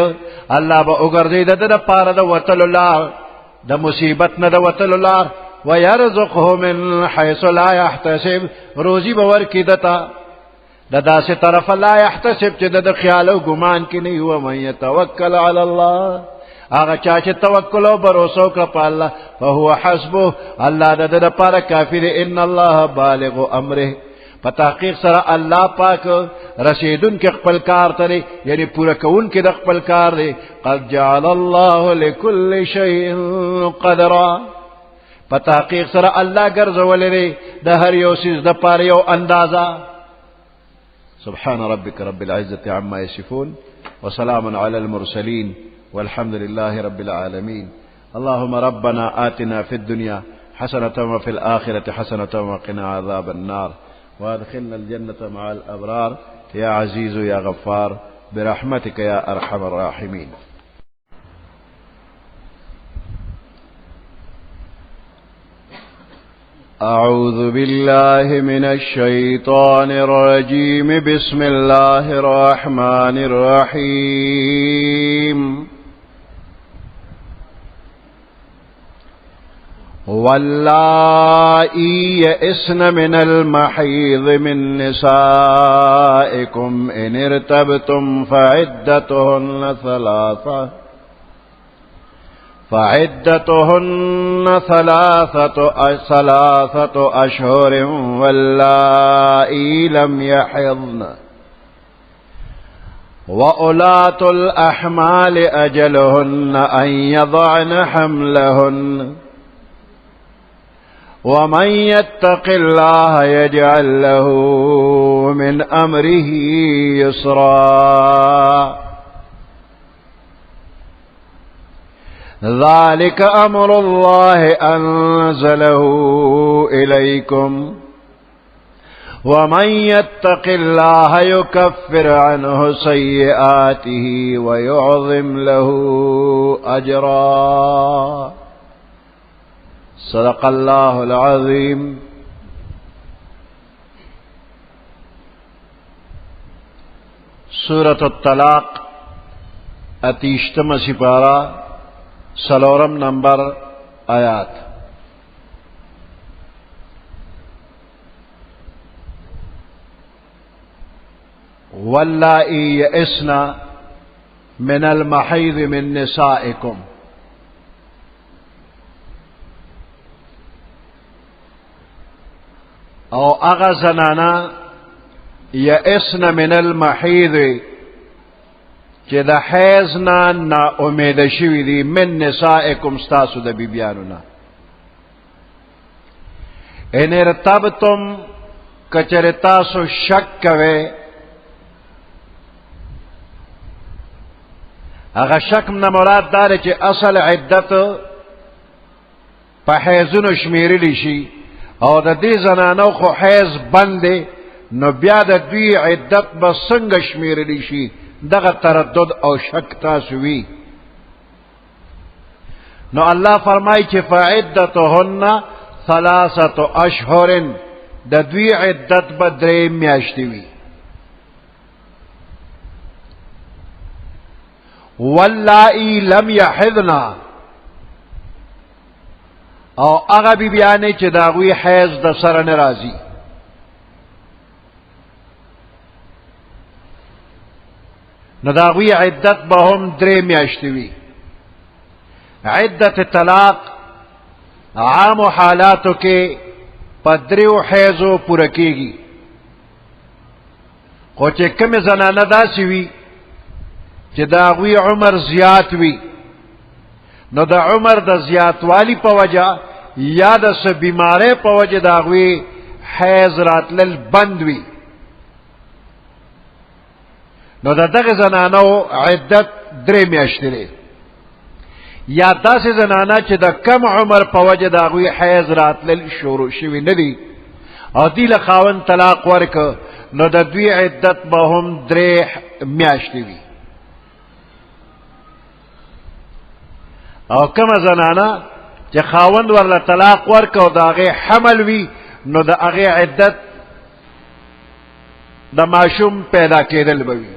B: الله به وګرځي د ده دپاره د وتلو لار، د مصیبت نه د وتلو لار. ويرزقه من حيث لا يحتسب، روزي به ورکړي دته د داسې طرفه لا يحتسب چې د خیال او ګمان کې نه وي. ومن يتوکل علی الله، هغه چا چې توکل او باور وکړه په الله فهو حسبه، الله د ده دپاره کافي دی. ان الله بالغ امره، په تحقیق سره الله پاک رسیدون کې خپل کار ته، یعنی پوره کون کې د خپل کار دی. قد جعل الله لكل شيء قدرا، په تحقیق سره الله ګرځولې دی د هر یو څیز د پاره یو اندازه. سبحان ربك رب العزة عما يصفون وسلام على المرسلين والحمد لله رب العالمين. اللهم ربنا آتنا في الدنيا حسنة وفي الآخرة حسنة وقنا عذاب النار وادخلنا الجنة مع الأبرار يا عزيز يا غفار برحمتك يا أرحم الراحمين. أعوذ بالله من الشيطان الرجيم. بسم الله الرحمن الرحيم. واللائي يئسن من المحيض من نسائكم إن ارتبتم فعدتهن ثلاثة أشهر واللائي لم يحضن وأولاة الأحمال أجلهن أن يضعن حملهن ومن يتق الله يجعل له من أمره يسرا. ذلك أمر الله أنزله إليكم ومن يتق الله يكفر عنه سيئاته ويعظم له أجرا. صدق الله العظيم. سورة الطلاق اتیشتم سپارہ سلورم نمبر آیات. واللائي يئسن من المحيض من نسائكم، او اغا زنانا یئسن من المحیض چې د حیض نه نا امید شوي دي، من نسائکم ستاسو د بیبیانو نه. ان ارتبتم کچر تاسو شک کوئ، هغه شک نه مراد دا دی چې اصل عدت په حیضونو شمیرلی شي او د دې زنانو خو حیض بند دی، نو بیا د دوی عدت به څنګه شمیرلی شي؟ دغه تردد او شک تاسو وی. نو الله فرمای چې فعدتهن 3 اشهر، د دوی عدت به 3 میاشتې وي. واللائي لم يحضن، او هغه بیبیانې چې د هغوی حیض د سره نه راځي. نو د هغوی عدت به هم 3 میاشتې وي. عدت طلاق عامو حالاتو کې په 3 حیضو پوره کېږي، خو چې کومې زنانه داسې وي چې د هغوی عمر زیات وي، نو د عمر د زیاتوالی په وجه یا د څه بیماری په وجه د هغوی حیض راتلل بند وي، نو د دغه زنانو عدت 3 میاشتې دی. یا داسې زنانه چې د کم عمر په وجه د هغوی حیض راتلل شروع شوي نه دي او دی له خاوند طلاق ورکه، نو د دوی عدت به هم 3 میاشتې وي. او کم زنانه چې خاوند ورله طلاق ورکه او د هغې حمل وي، نو د هغې عدت د ماشوم پیدا کېدل به وي.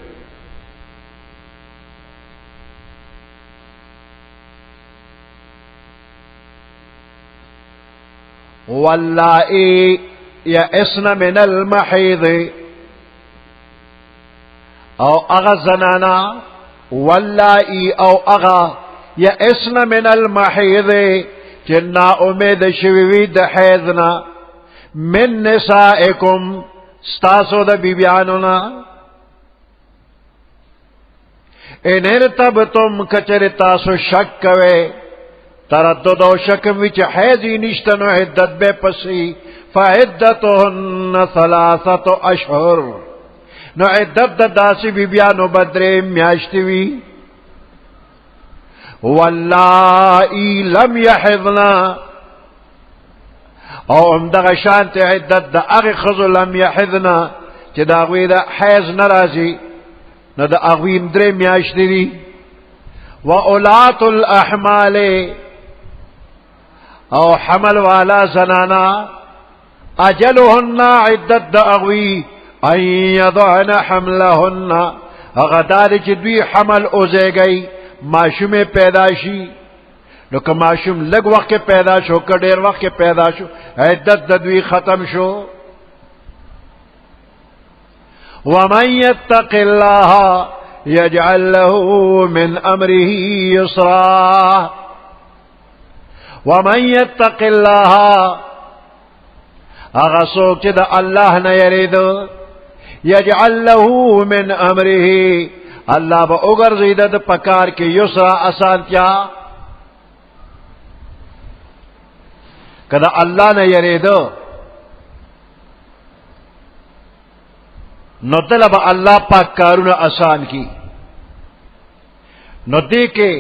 B: واللائي يئسن من المحيض، او اغا زنانا واللائي او اغا يئسن من المحيض جنا امید شویوی د حیضنا من نسائکم ستاسو د بیبیانونا ان ارتبتم کچر تاسو شک کوئ تردد او شکم وچ حیضی نشتنو عدت بے پسی فعدتهن 3 اشهر، نو عدت د داسی بیبیانو بدرے میاشتی وی. واللائی لم یحضنا، او امدغ شانت عدت د اغی خضو لم یحضنا چه دا اغوی دا حیض نرازی، نو دا اغویم 3 میاشتی دی. و اولات الاحمال، او حمل والا زنانا اجلهن عدت دا اغوی ان یضعن حملهن، اغداری چه دوی حمل اوزے گئی معشوم پیداشی، نو که معشوم لگ وقت پیدا شو که دیر وقت پیدا شو عدت دا دوی ختم شو. ومن يتق الله يجعل له من امره يسرا، ومن يتق الله اغا سوک چه دا اللہ نا یرید یجعل له من امره اللہ با اگر زیدد پکار کے یسرا اسانتیا. کدا اللہ نا یرید نو دل با اللہ پاک کارون آسان کی. نو دے کے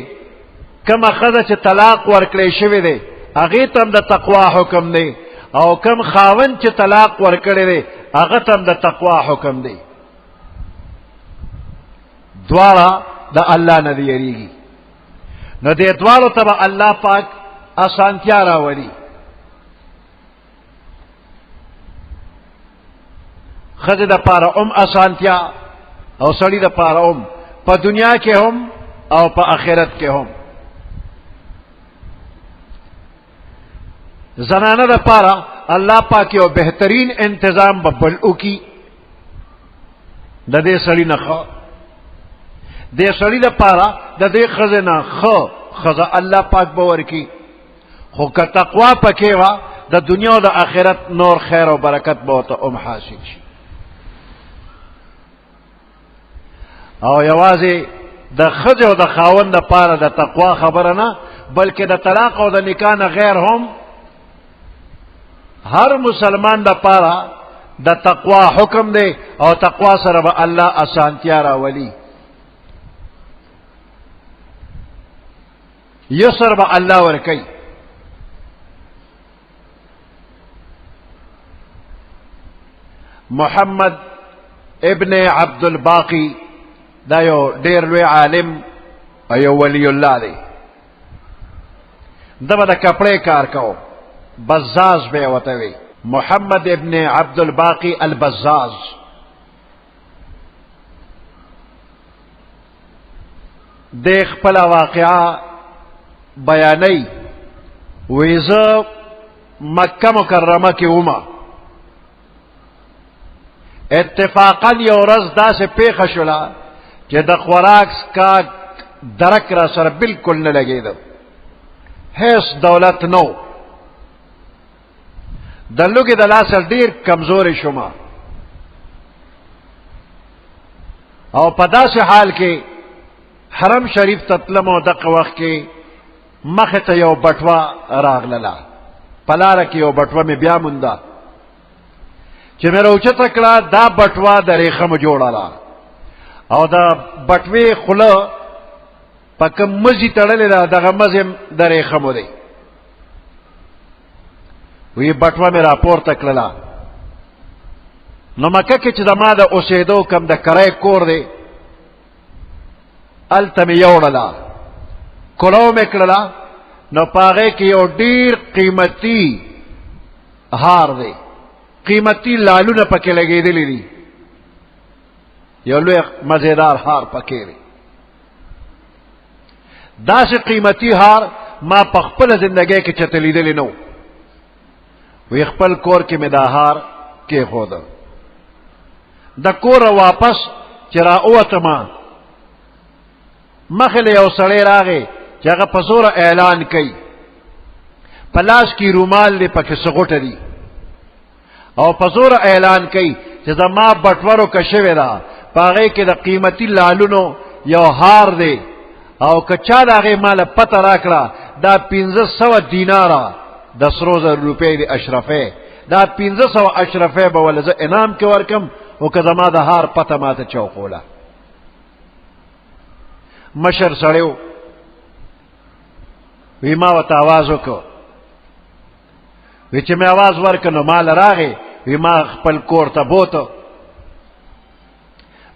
B: کم خدا چه طلاق ورکڑے شوی دے اغیتم دا تقوی حکم دے، او کم خاون چه طلاق ورکڑے دے اغیتم دا تقوی حکم دے. دوارا دا اللہ ندی یریگی، نو دے دوارو تبا اللہ پاک آسانتیا راولی. خد دا پارا آسانتیا او سڑی دا پارا پا دنیا کے ہم او پا آخرت کے ہم. زنانہ دا پارا اللہ پاکی او بہترین انتظام ببلعو کی دا دے سڑی نخوا دے سڑی دا پارا دا دے خزنا خزا اللہ پاک باور کی، خو کا تقوی پکیوا دا دنیا و دا آخرت نور خیر و برکت باوتا حاصل شی. او یوازی دا خز و دا خاون دا پارا دا تقوی خبرنا، بلکہ دا طلاق و دا نکان غیر هم ہر مسلمان دا پارا دا تقوی حکم دے، او تقوی سر با اللہ آسانتیا راولی. یسر با اللہ ورکی. محمد ابن عبد الباقی دا یو دیر لوی عالم ایو ولی اللہ دے، دبا دا کپڑے کار کاؤ بزاز بے وطوی. محمد ابن عبد الباقی البزاز. دیکھ پلا واقعہ بیانی ویزا مکہ مکرمہ کی اوما اتفاقا یو رز دا سے پیخ شلا کہ دا خوراک کا درک را سر بالکل نہ لگے دا حیث دولت نو دلو کی دلا سر دیر کمزور شما او پدا سے حال کے حرم شریف تطلم و دق وقت کے مخې ته یو بټوه راغلله، په لاره کې یو بټوه مې بیا مونده چې مې راوچته کړه. دا بټوه د ریخمو جوړله او د بټوې خوله په کوم مزي تړلې ده، دغه مزي د ریخمو دی. وی بټوه مې راپورته کړله. نو مکه کې چې زما د اوسېدو کم د کرای کور دی، هلته مې یوړله، کلو مې کړله. نو په هغې کې یو ډېر قیمتي هار دی، قیمتي لالونه پکې لګېدلي دي، یو لوی مزیدار هار پکې دی. داسې قیمتي هار ما په خپله زندګۍ کې چېرته لیدلی نه و. وی خپل کور کې مې دا هار کېښوده. د کوره واپس چې راووتمه، مخې له یو سړی راغی چې هغه په زوره اعلان کوي، په لاس کې رومال دی، پکې سغوټه دي، او په زوره اعلان کوي چې زما بټوه روکه شوې ده، په هغې کې د قیمتي لالونو یو هار دی، او که چا د هغې ماله پته راکړه دا 1500 دیناره د سرو زرو روپۍ د اشرفۍ، دا 1500 اشرفۍ به ولې زه انعام کې ورکم، او که زما د هار پته ماته چوقوله. مشر سړی و. وی ما ورته آواز وکړ. وی چې مې آواز ورکړ نو ماله راغی. وی ما خپل کور ته بوته.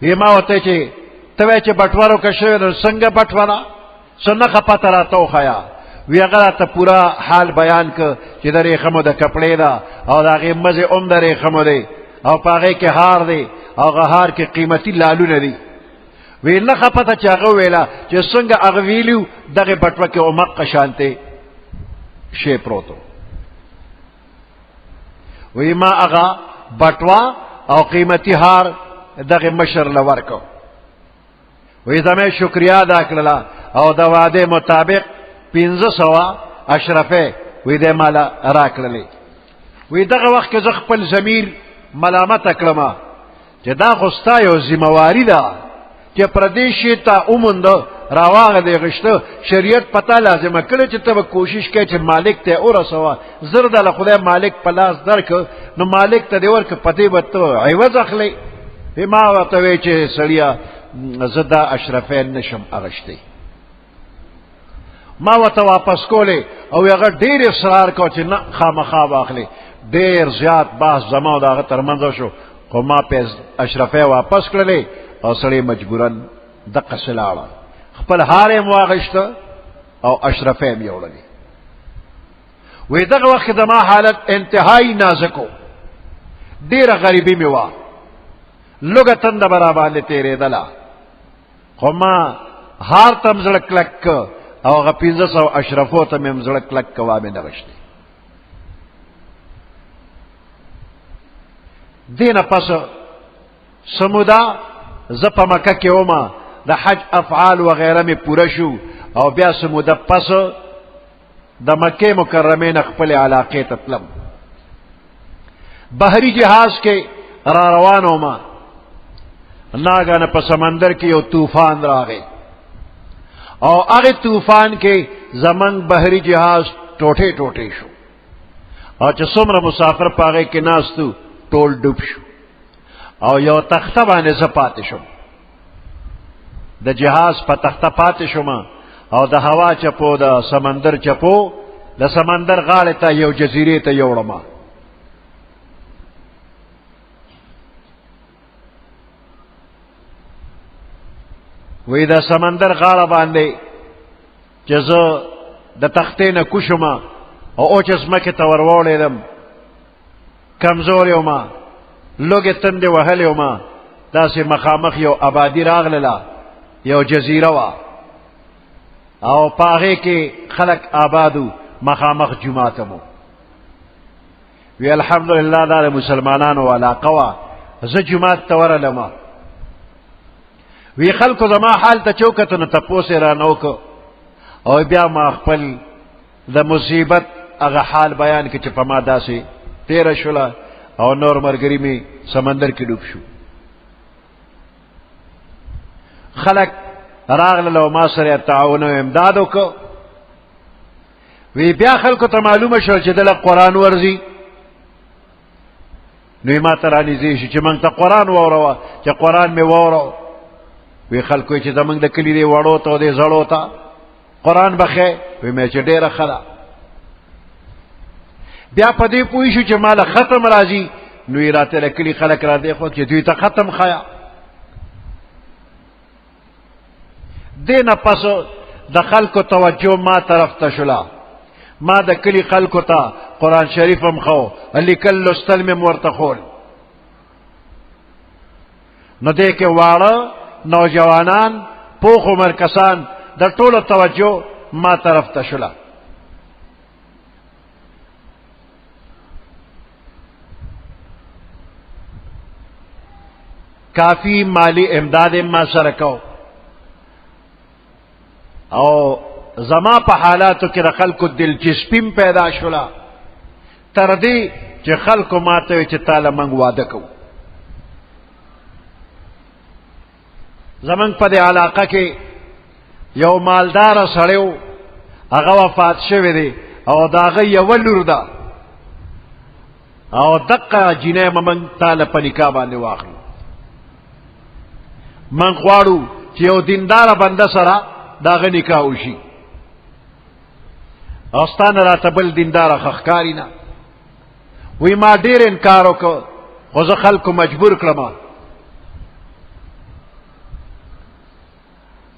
B: وی ما ورته چې ته وایې چې بټوه روکه شوې ده، څنګه بټوه ده، څه نښه پته راته وښیه. وی هغه راته پوره حال بیان که چې د ریخمو د کپړې ده، او د هغې مزې هم د ریخمو دی، او په هغې کې هار دی، او هغه هار کې قیمتي لالونه دي. وی نښه پته چې هغه ویله چې څنګه هغه ویلي و، دغې بټوه کې عمقه شانتې شی پروت و. وی ما هغه بټوه او قیمتي هار دغې مشر له ورکړ. وی زمې شکریا ادا کړله، او د وعدې مطابق 1500 اشرفۍ وی دی ماله راکړلې. وی دغه وخت کې زه خپل ضمیر ملامته کړمه چې دا خو ستا یو ذمواري ده چې پردې شي ته ومونده، راواغه دی غشته، شریعت پته لازمه کړې چې ته به کوشش کوې چې مالک ته ورسوه. زر دله خدای مالک په لاس درکړه، نو مالک ته دې ورکړه، په دې به ته عوض اخلې. ما ورته وی چې سړیه زه دا اشرفۍ نشم اغشتی. ما ورته واپس کولې، او هغه ډېر اصرار کو چې نه خامخا واخلې. ډېر زیات بحث زما او د هغه ترمنځ شو، خو ما پې اشرفۍ واپس کړلې، او سړی مجبورن دقسې لاړه. خپل هار یې واغشته او اشرفۍ یې یوړلې. وی دغه وخت کې زما حالت انتهایی نازک و، ډېره غریبي مې وه، لږه تنده به راباندې تېرېدله، خو ما هار ته م زړه کلک که، او هغه 1500 اشرفو ته مې م زړه کلک که، وامې نغشتې. دې نه پس سموده زه په مکه کې ومه، د حج افعال وغیره مې پوره شو، او بیا سموده پس د مکې مکرمې نه خپلې علاقې ته تلم. بحري جهاز کې را روان ومه، ناګانه په سمندر کې یو طوفان راغی، او هغه طوفان کې زمنګ بحري جهاز ټوټې ټوټې شو، او چې څومره مسافر په هغې کې ناستو ټول ډوب شو، او یو تخته باندې زه پاتې شم. د جهاز په تخته پاتې شم، او د هوا چپو، د سمندر چپو، د سمندر غاړې ته یو جزیرې ته یوړم. وی د سمندر غاړه باندې چې زه د تختې نه کوشم، او اوچ ځمکې ته ور ووړېدم، کمزور یومه، لږې تندې وهلې ومه، داسې مخامخ یو آبادي راغلله، یو جزیره وه، او په هغې کې خلک آبادو، مخامخ جومات هم و. وی الحمدلله دا د مسلمانانو علاقه وه، زه جومات ته ورغلم. وی خلکو زما حال ته چې وکتو نو تپوس یې رانه وکړ، او بیا ما خپل د مصیبت هغه حال بیان کړ چې په ما داسې تیره شوله، او نور ملګري مې سمندر کې ډوب شو. خلک راغلل او ما سره تعاون او امداد وکړ، وی بیا خلکو ته معلومه شول چې دله قرآن ورځي، نو ما ته رانږدې شي چې موږ ته قرآن واوروه، چې قرآن مې واورو. وی خلکو چې زموږ د کلي دې وړو ته او دې زړو ته قرآن به ښې؟ وی مې چې ډېره ښه ده. بیا په دې پوه شو چې ما له ختم راځي، نو یې راته له کلي خلک را دې خوا چې دوی ته ختم ښیه. دې نه پس د خلکو توجه ما طرف ته شوله، ما د کلی خلکو ته قرآن شریف هم خو لیکل لوستل مې ورته ښول. نو دې کې واړه نوجوانان پوخ عمر کسان د ټولو توجه ما طرف ته شوله. کافی مالی امداد ما سره کو، او زما په حالاتو کې د خلکو دلچسپیم پیدا شوله، تر دې چې خلکو ماته وی چې تاله موږ واده کوو. زمونږ په دې علاقه کې یو مالداره سړی و، هغه وفات شوی دی او د هغه یوه لور ده، او دقه جینۍ به موږ تاله په نکاح باندې واخلو. موږ غواړو چې یو دینداره بنده سره د هغه نکاح وشي، او ستا نه راته بل دینداره ښه ښکاري نه. وی ما ډېر انکار وکړ، خو زه خلکو مجبور کړم،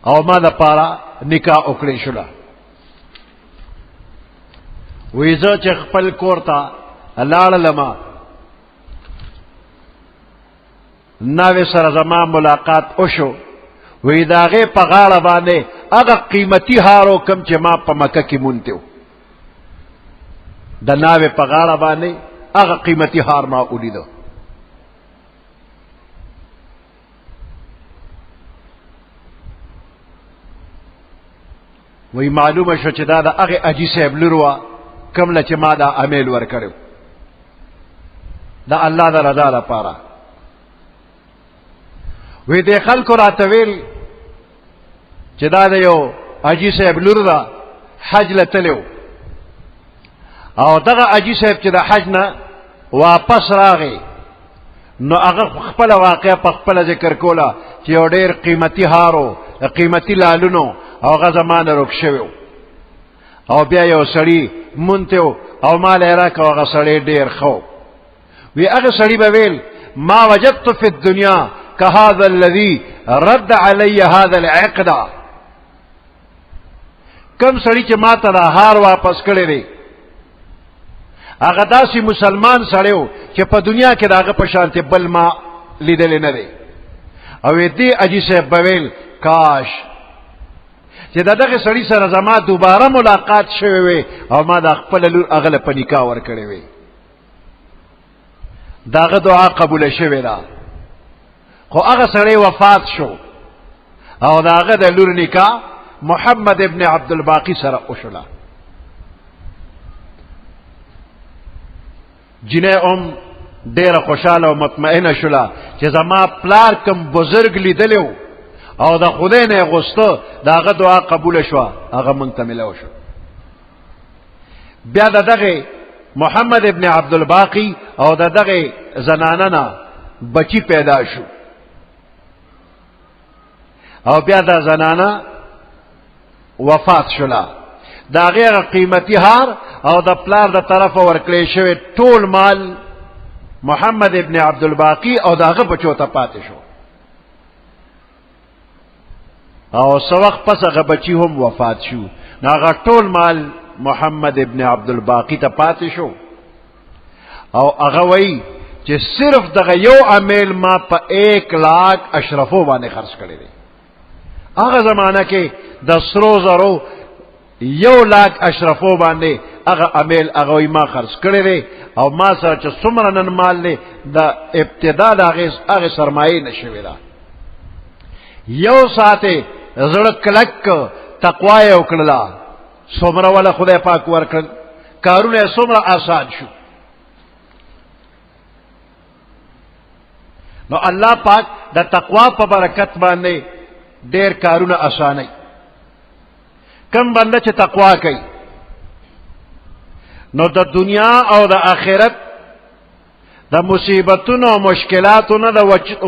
B: او ما دپاره نکاح وکړې شوله. وی زه چې خپل کور ته لاړلم، ناوې سره زما ملاقات وشو. وی د هغې په غاړه باندې هغه قیمتي هار و کوم چې ما په مکه کې مونتی و، د ناوې په غاړه باندې هغه قیمتي هار ما ولیدو. وی معلومه شو چې دا د هغې حاجي صاحب لور وه کوم له چې ما دا امیل ورکړی د الله د رضا لپاره. وی دې خلکو راته ویل چې دا د یو حاجي صاحب لور ده، حج له تللی و، او دغه حاجي صاحب چې د حج نه واپس راغی، نو هغه خپله واقعه په خپله ذکر کوله چې یو ډېر قیمتي هار و، قیمتي لالونو، او هغه زما نه روک شوی و، او بیا یو سړي مونتی و او ما له یې راکړه، هغه سړی ډېر ښه و. وی هغه سړي به ویل ما وجدت فی الدنیا كهذا الذي رد علي هذا العقد. کم سړي چې ما ته دا هار واپس کړی دی، هغه داسې مسلمان سړی و چې په دنیا کې د هغه په شانتې بل ما لیدلی نه دی. او دې حاجي صاحب به ویل کاش چې د دغه سړي سره زما دوباره ملاقات شوی وی، او ما د خپله لور هغه له په نکاح ورکړی وی. د هغه دعا قبوله شوې ده، خو هغه سړی وفات شو، او د هغه د لور نکاح محمد ابن عبدالباقی سره وشوله. جینۍ هم ډېره خوشحاله او مطمئنه شوله چې زما پلار کم بزرګ لیدلی و او د خدای نه یې غوښته، د هغه دعا قبوله شوه، هغه موږ ته میلاو شو. بیا د دغې محمد ابن عبدالباقی او د دغې زنانه نه بچی پیدا شو، او بیا دا زنانه وفات شوله. د هغې هغه قیمتي هار او د پلار د طرفه ورکړی شوی ټول مال محمد ابن عبدالباقی او د هغه بچو ته پاتې شو، او څه وخت پس هغه بچی هم وفات شو، نو هغه ټول مال محمد ابن عبدالباقی ته پاتې شو. او هغه وایي چې صرف دغه یو امیل ما په 1,00,000 اشرفو باندې خرڅ کړی دی. هغه زمانه کې د سرو زرو 1,00,000 اشرفو باندې هغه امیل هغه وایي ما خرڅ کړی دی، او ما سره چې څومره نن مال دی د ابتدا د هغې سرمایې نه شوې ده. یو ساعت زړه کلک تقوا یې وکړله، څومره وله خدای پاک ورکړل، کارونه یې څومره آسان شو. نو الله پاک د تقوا په برکت باندې ډېر کارونه آسانوي. کم بنده چې تقوا کوي نو د دنیا او د آخرت د مصیبتونو او مشکلاتونو د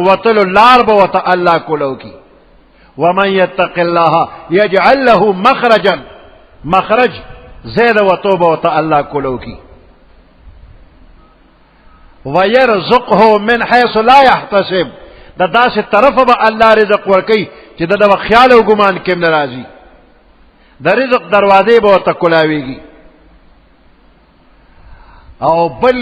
B: وتلو لار به ورته الله کولو کی. ومن یتق الله یجعل له مخرجا، مخرج زید وتو به ورته الله کولو کی. ويرزقه من حيث لا يحتسب، دا داسې طرف به الله رزق ورکي چې د خیال او ګمان کې نه راځي. د رزق دروازې به ورته کولاویږي. او بل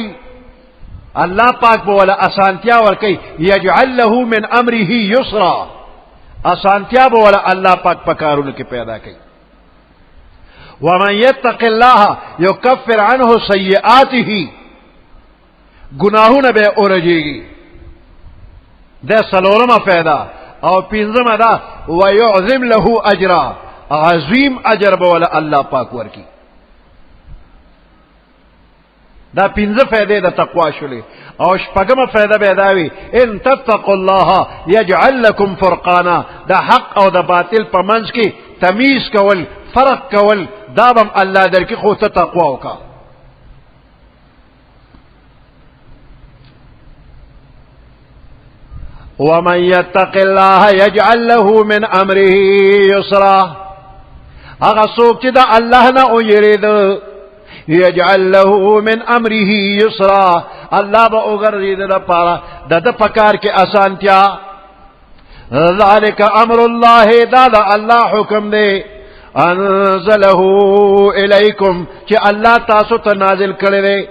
B: الله پاک به ولا اسانتیا ورکي، يجعل له من امره يسرا، اسانتیا به ولا الله پاک پکارونه کې پیدا کوي. ومن يتق الله يكفر عنه سيئاته، گناہونه به اورجيږي. دا سلورمه فائدہ. او پنځمه دا ويعظم له اجرا، عظیم اجر به ولا الله پاک ورکی. دا پنځه فائدې د تقوا شولې. او شپږمه فائدہ به دا وي ان تتقوا الله يجعل لكم فرقانا، دا حق او د باطل په منځ کې تمیز کول، فرق کول، دا بم الله درکې خو ته تقوا وکا. ومن يتق الله يجعل له من امره يسرا، هغه څوک چې د الله نه ویریږي يجعل له من امره يسرا، الله به وګرځي د لپاره د پکار کې اسانتیا. ذلك امر الله، دا د الله حکم دی. انزله الیکم، چې الله تاسو ته نازل کړی دی.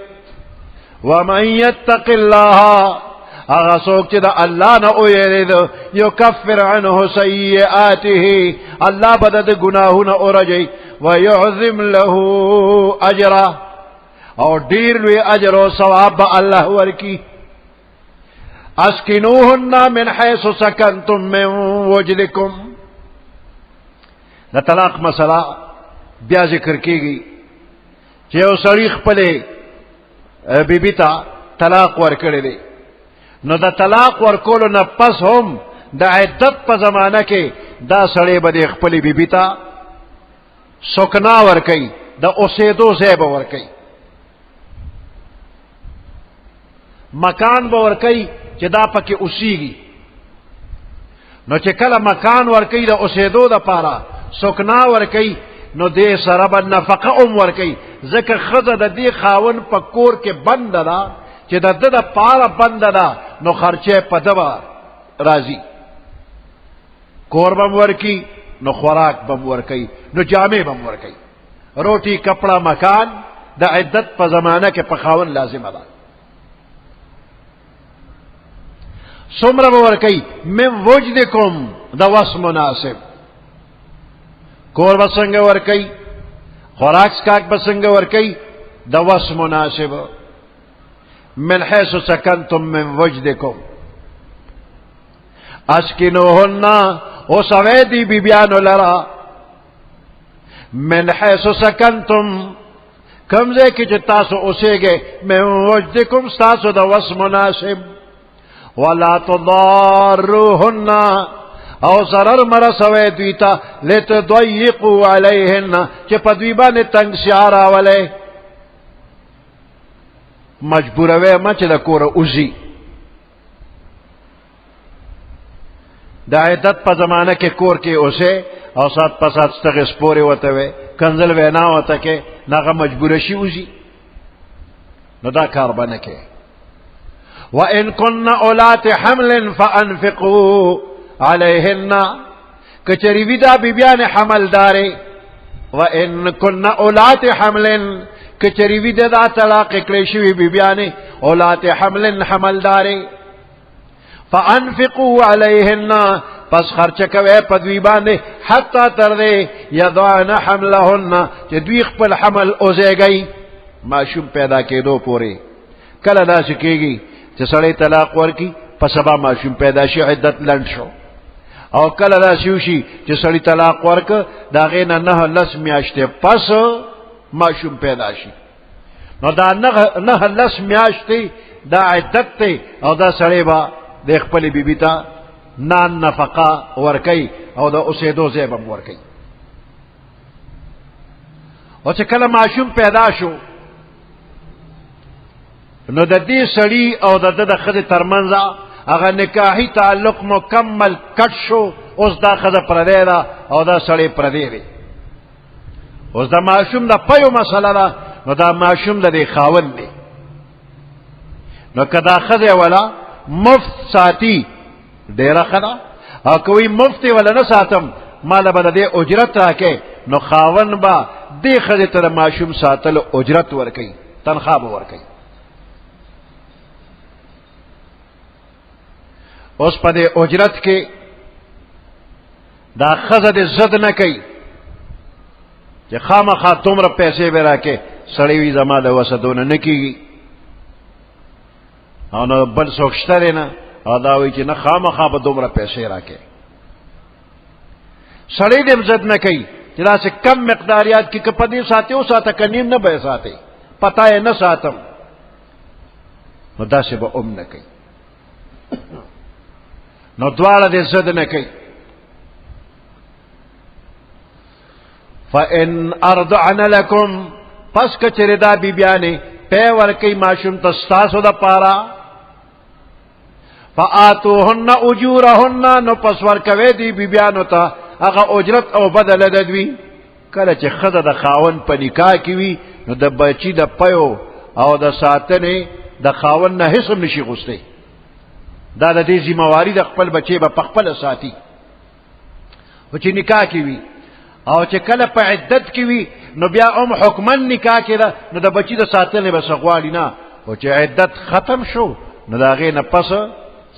B: ومن يتق الله، هغه څوک چې د الله نه ویریږي یکفر عنه سیئاته، الله به د ګناهونو اورجي. ويعظم له اجرا، او ډیر لوی اجر او ثواب به الله ورکی. اسکنوهن من حيث سکنتم من وجدکم، د طلاق مسله بیا ذکر کیږي چې یو سړی خپل بیبي ته طلاق ورکړی دی. نو د طلاق ورکولو نه پس هم د عدت په زمانه کې دا سړی به د خپل بیبي ته سکنا ورکي، د اوسېدو ځای به ورکي، مکان به ورکي چې دا پکې اوسېږي. نو چې کله مکان ورکي د اوسېدو دپاره، سکنا ورکي، نو دې سره به نفقه هم ورکي. ځکه ښځه د دې خاوند په کور کې بنده ده چې د ده دپاره بنده ده، نو خرچه په ده به راځي. کور به م ورکي، نو خوراک بم ورکی، نو جامع بم ورکی. روٹی کپڑا مکان د عدت په زمانہ کې په خاون لازم ده. څومره به ورکی؟ من وجدکم، د وس مناسب. کور به څنګه ورکی، خوراک سکاک به څنګه ورکی، د وس مناسب. من حيث سکنتم من وجدکم. اسکنوهن، او سویدی بیبیانو لرا. من حیث سکنتم، کمزے کی چھ تاسو اسے گے، من وجدکم ستاسو دا وس مناسب. ولا تضاروهن، او ضرر مرسوی دویتا لتضیقوا علیهن، چھ پدویبان تنگ سیارا والے. مجبوروے مچ دا کور اوزی. دا عدت په زمانه کې کور کې اوسه او سات پسات ستغه سپوري وته وي، کنزل وینا وته کې ناغه مجبور شي وزي. نو دا کار باندې کې. وان كن اولات حمل فانفقوا عليهن، کچری ودا بیبیان حمل داري. وان كن اولات حمل، کچری ودا دا طلاق کړی شوی بیبیان اولات حمل حمل داري. فانفقوا علیهن، پس خرچ کوي په دوی باندې حتی تر دې یضعن حملهن، چې دوی خپل حمل اوزیږي ماشوم پیدا کېدو پورې. کله داسې کېږي چې سړی طلاق ورکي، په سبا ماشوم پیدا شي، عدت لنډ شو. او کله داسې وشي چې سړی طلاق ورک، د هغې نه 9 میاشتې پس ماشوم پیدا شي. نو دا 9 میاشتې دا عدت دی، او دا سړی به د خپل بیبي ته نان نفقه ورکی او د اوسېدو ځای به ورکی. او چې کله ماشوم پیدا شو، نو د دې سړي او د ده د ښځې ترمنځ هغه نکاحي تعلق مکمل کټ شو. اوس دا ښځه پردی ده او دا سړی پردی دی. اوس د ماشوم د پیو مسله ده، نو دا ماشوم د دې خاوند دی. نو که دا ښځه ولا مفت ساتي ډېره ښه ده، او که وایي مفت یې ولا نه ساتم ماله به د دې اجرت راکې، نو خاوند به دې ښځې ته د ماشوم ساتلو اجرت ورکوي، تنخوا به ورکوي. اوس په دې اجرت کې دا ښځه دې ضد نه کوي چې خامخا دومره پیسې به راکې. سړی وي زما د وسه دونه نه کېږي، او نو بل څوک شته دی نه، او دا وایي چې نه خامخا به دومره پیسې راکې. سړی دې ضد نه کوي چې داسې کم مقداریات کې که په دې ساتې وساته که نیم نه به یې ساتې، پتا یې نه ساتم، نو داسې به نه کوي. نو دواړه دې ضد نه کوي. فَإِنْ أَرْضَعْنَ لَكُمْ پس که چېرې دا بیبیانې پی ورکوي ماشوم ته ستاسو دپاره، فآتوهن اجورهن نو پس ورکوي دې بیبیانو ته هغه اجرت او بدله د دوی. کله چې ښځه د خاوند په نکاح کې وي نو د بچي د پیو او د ساتنې د خاوند نه هېڅ هم نشي غوستی. دا د دې ذمواري د خپل بچی به په خپله ساتي. خو چې نکاح کې وي او چې کله په عدت کې وي نو بیا هم حکمن نکاح کې ده، نو د بچي د ساتنې به څه غواړي نه. خو چې عدت ختم شو نو د هغې نه پس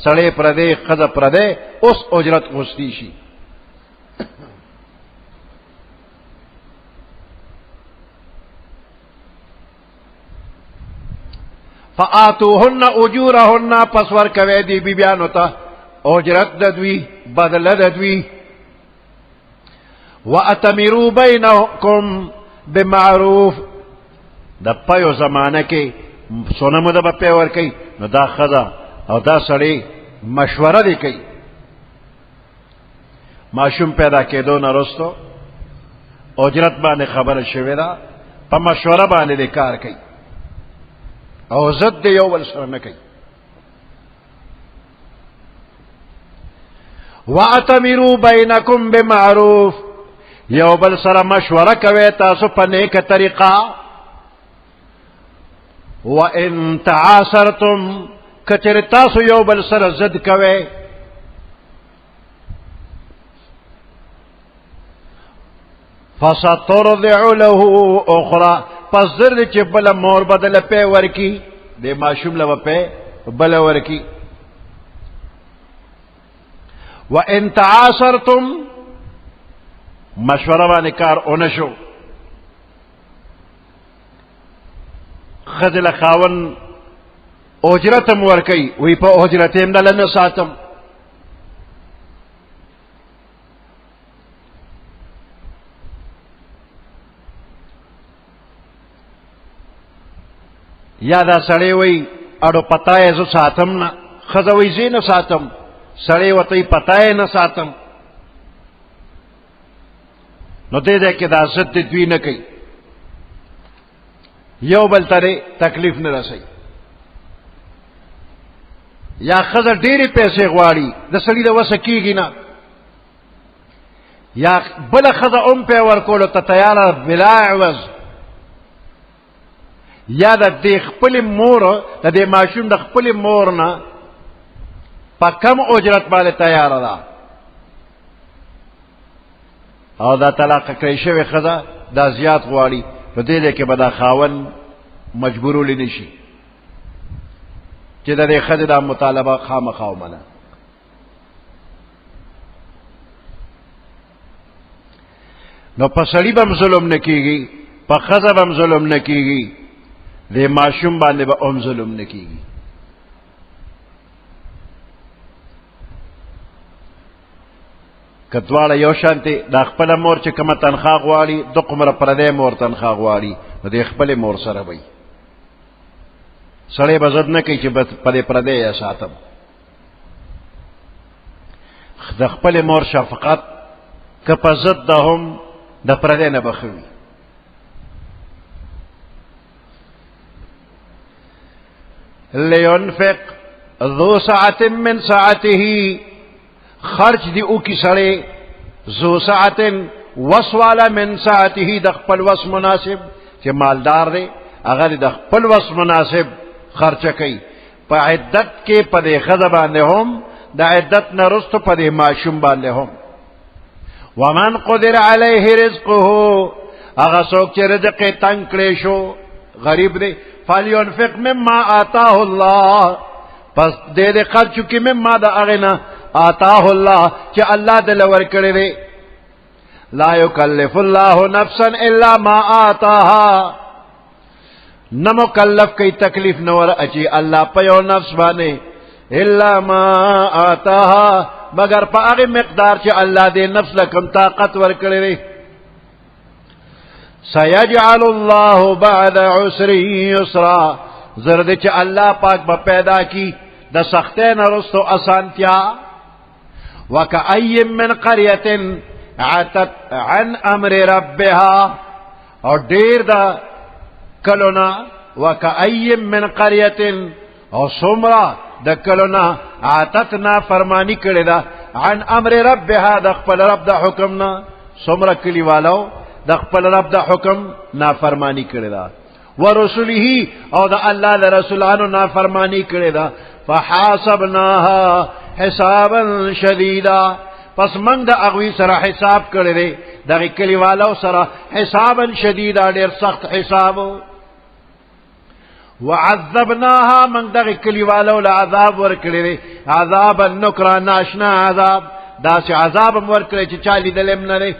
B: سړی پردی ښځه پردی، اوس اجرت غوستی شي. فآتوهن اجورهن پس ورکوي دې بیبیانو ته اجرت د دوی، بدله د دوی. وَأَتَمِرُوا بَيْنَكُمْ بِمَعْرُوفٍ د پیو زمانه کې سونه مو د به پی ورکوي، نو دا ښځه او دا سړی مشوره دې کوي. ماشوم پیدا کېدو نه وروستو اجرت باندې خبره شوې ده، په مشوره باندې دې کار کوي او ضد دې یو بل سره نه کوي. وَأَتَمِرُوا بَيْنَكُمْ بِمَعْرُوفٍ یو بل سره مشوره کوي تاسو په نیکه طریقه. وَإِن تَعَاثَرْتُمْ کچر تاسو یو بل سره ضد کوي، فَسَتُرْضِعُ لَهُ أُخْرَى پس زر چې بله مور بدله پی ورکی، دې ماشوم له به پی بله ورکی. وَإِن تَعَاثَرْتُمْ مشوره باندې کار اونه شو، ښځې له خاوند اجرت هم ورکوي، وی په اجرت یې هم دله نه ساتم. یا دا سړی وی اړو پتا یې زه ساتم نه، ښځه وی زه نه ساتم، سړی ورته وی پتا یې نه ساتم. نو دې ځای کې دا ضد دوی نه کوي، یو بل ته تکلیف نه رسوي. یا ښځه ډېرې پیسې غواړي د سړي د وسه کېږي نه، یا بله ښځه هم پی ورکولو ته تیاره بلا عوض، یا د دې خپلې مور د دې ماشوم د خپلې مور نه په کم اجرت باندې تیاره ده، او دا طلاق کړی شوې ښځه دا زیات غواړي، نو دې ځای کې به دا خاوند مجبورولی نه شي چې د دې ښځې دا مطالبه خامخا ومنه. نو په سړي به هم ظلم نه کېږي، په ښځه به هم ظلم نه کېږي، دې ماشوم باندې به هم ظلم نه کېږي. که دواړه یو شانتې دا خپله مور چې کومه تنخوا غواړي دومره پردی مور تنخوا غواړي، نو دې خپلې مور سره وي. سړی به ضد نه کوي چې په دې پردی یې ساتم. د خپلې مور شفقت که په ضد ده هم د پردی نه به ښه وي. لینفق ذو سعت من سعته خرچ دی او کی سڑے ذو سعت وسوالا من سعته د خپل وس مناسب چې مالدار دی هغه د خپل وس مناسب خرچ کوي په عدت کې په دې خزه باندې هم د عدت نه رستو په دې ماشوم باندې هم ومن قدر علیه رزقه هغه څوک چې رزق یې تنگ کړی شو غریب دی فلینفق مما آتاه الله پس دې دې خرچ کې مما د هغه نه آتاه الله چې الله دې لور کړی دی لا یکلف الله نفسا الا ما آتاها نہ مکلف کی تکلیف نور اچی اللہ پیو نفس بانے الا ما آتاها مگر پا اغی مقدار چی اللہ دے نفس لکم طاقت ورکڑے سیجعل اللہ بعد عسر یسرا زرد چی اللہ پاک با پیدا کی دا سختین رستو اسانتیا وکأیم من قریت عتت عن امر ربها اور دیر دا کلونا وکأیم من قریت اور سمرا دا کلونا عتتنا فرمانی کرے دا عن امر ربها دا خپل رب دا حکمنا سمرا کلی والاو دا خپل رب دا حکم نا فرمانی کرے دا ورسوله او دا اللہ دا رسولانو نا فرمانی کرے دا فحاسبناها حسابا شدیدا پس منگ دا اغوی سرا حساب کرے دا کلی والاو سرا حسابا شدیدا دیر سخت حسابو وعذبناها من دا کلی والاو لعذاب ورکلے عذابا نکرا ناشنا عذاب دا سی عذاب ورکلے چی چالی دلیم نرے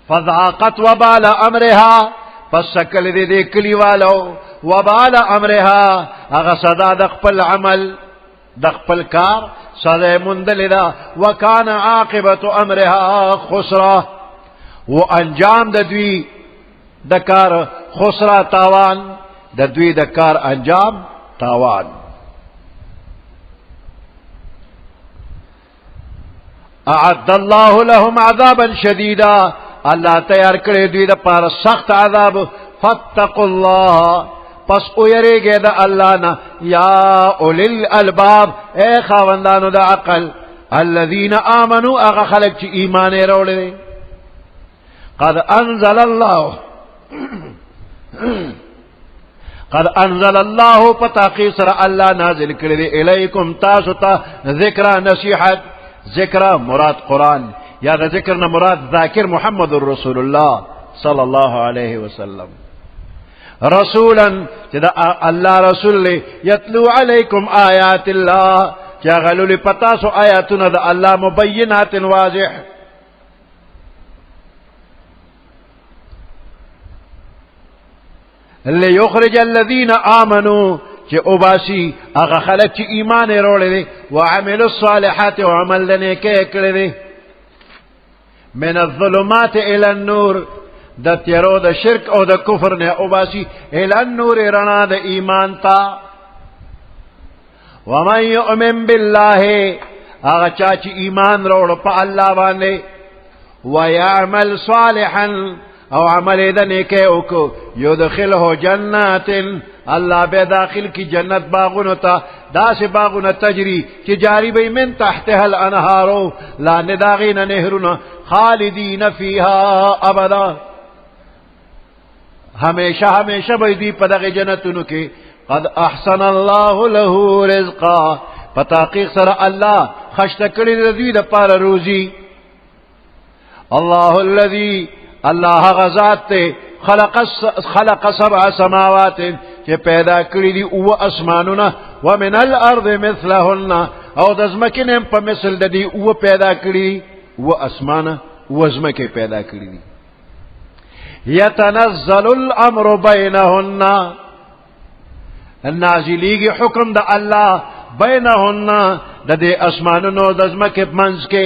B: فذاقت وبال امرها پس سکل دے کلی والاو وبال امرها اغا صدا دقپل عمل دقپل کار صدا مندل دا وکان عاقبت امرها خسرا و انجام دوی دکار خسرا تاوان دوی دکار انجام تاوان اعد اللہ لهم عذابا شدیدا اللہ تیار کرے دوی دا پار سخت عذاب فاتقوا اللہ پس اویرے گے دا اللہ نا یا اولی الالباب اے خاوندانو دا عقل الذین آمنوا اغا خلق چی ایمانے روڑے قد انزل اللہ قد انزل اللہ پتاقی سر اللہ نازل کردے الیکم تاستا ذکر نصیحت ذکر مراد قرآن یا دا ذکر مراد ذاکر محمد الرسول اللہ صلی اللہ علیہ وسلم رسولا چدا اللہ رسول یتلو علیکم آیات اللہ چا غلو لی پتاسو آیاتنا دا اللہ مبینات واضح لیخرج الذین آمنوا چی اباسی اغا خلق چی ایمان روڑے دے وعملوا الصالحات وعمل دنے کے اکڑے دے من الظلمات الى النور دا تیرو دا شرک او دا کفر نے اباسی الى النور رنا دا ایمان تا ومن یؤمن باللہ اغا چاچی ایمان روڑ پا اللہ باندے ویعمل صالحا او عمل دنے کے اوکو یدخلہ جنات اللہ بے داخل کی جنت باغنتا دا سے باغن تجری چی جاری بی من تحتها الانہارو لا نداغین نہرنا خالدین فیہا ابدا ہمیشہ ہمیشہ بی دی پدغ جنتنو کے قد احسن اللہ له رزقا پتاقیق سر اللہ خشتکڑی ردوی دا پار روزی اللہ الذی اللہ غزات تے خلق سبع سماوات کہ پیدا کری دی او اسمانونا ومن الارض مثلہن او دزمکنم پا مثل دی او پیدا کری او اسمانا او ازمک پیدا کری دی یتنزل الامر بینہن نازلی کی حکم دا اللہ بینہن دا دی اسمانونو دزمک منز کے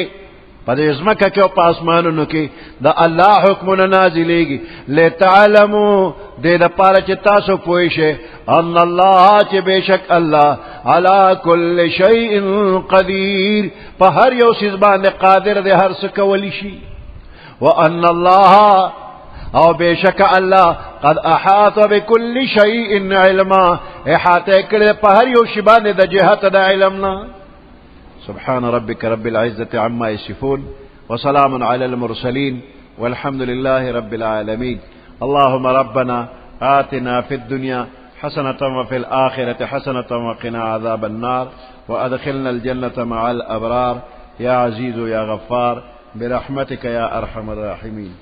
B: پا دی ازمکہ کیو پا اسمانونو کی دا اللہ حکمنا نازلے گی لتعلمو دے دا پارا چی تاسو پوئشے ان اللہ چی بے شک اللہ علا کل شیئن قدیر پا ہر یو سیزبان دے قادر دے ہر سکولی شی وان اللہ او بیشک اللہ قد احاط بكل شیء علما احاطه کړي په هر یو شی باندې د جهت د علمنا. سبحان ربك رب العزة عما يصفون وسلام على المرسلين والحمد لله رب العالمين. اللهم ربنا آتنا في الدنيا حسنة وفي الآخرة حسنة وقنا عذاب النار وأدخلنا الجنة مع الأبرار يا عزيز يا غفار برحمتك يا أرحم الراحمين.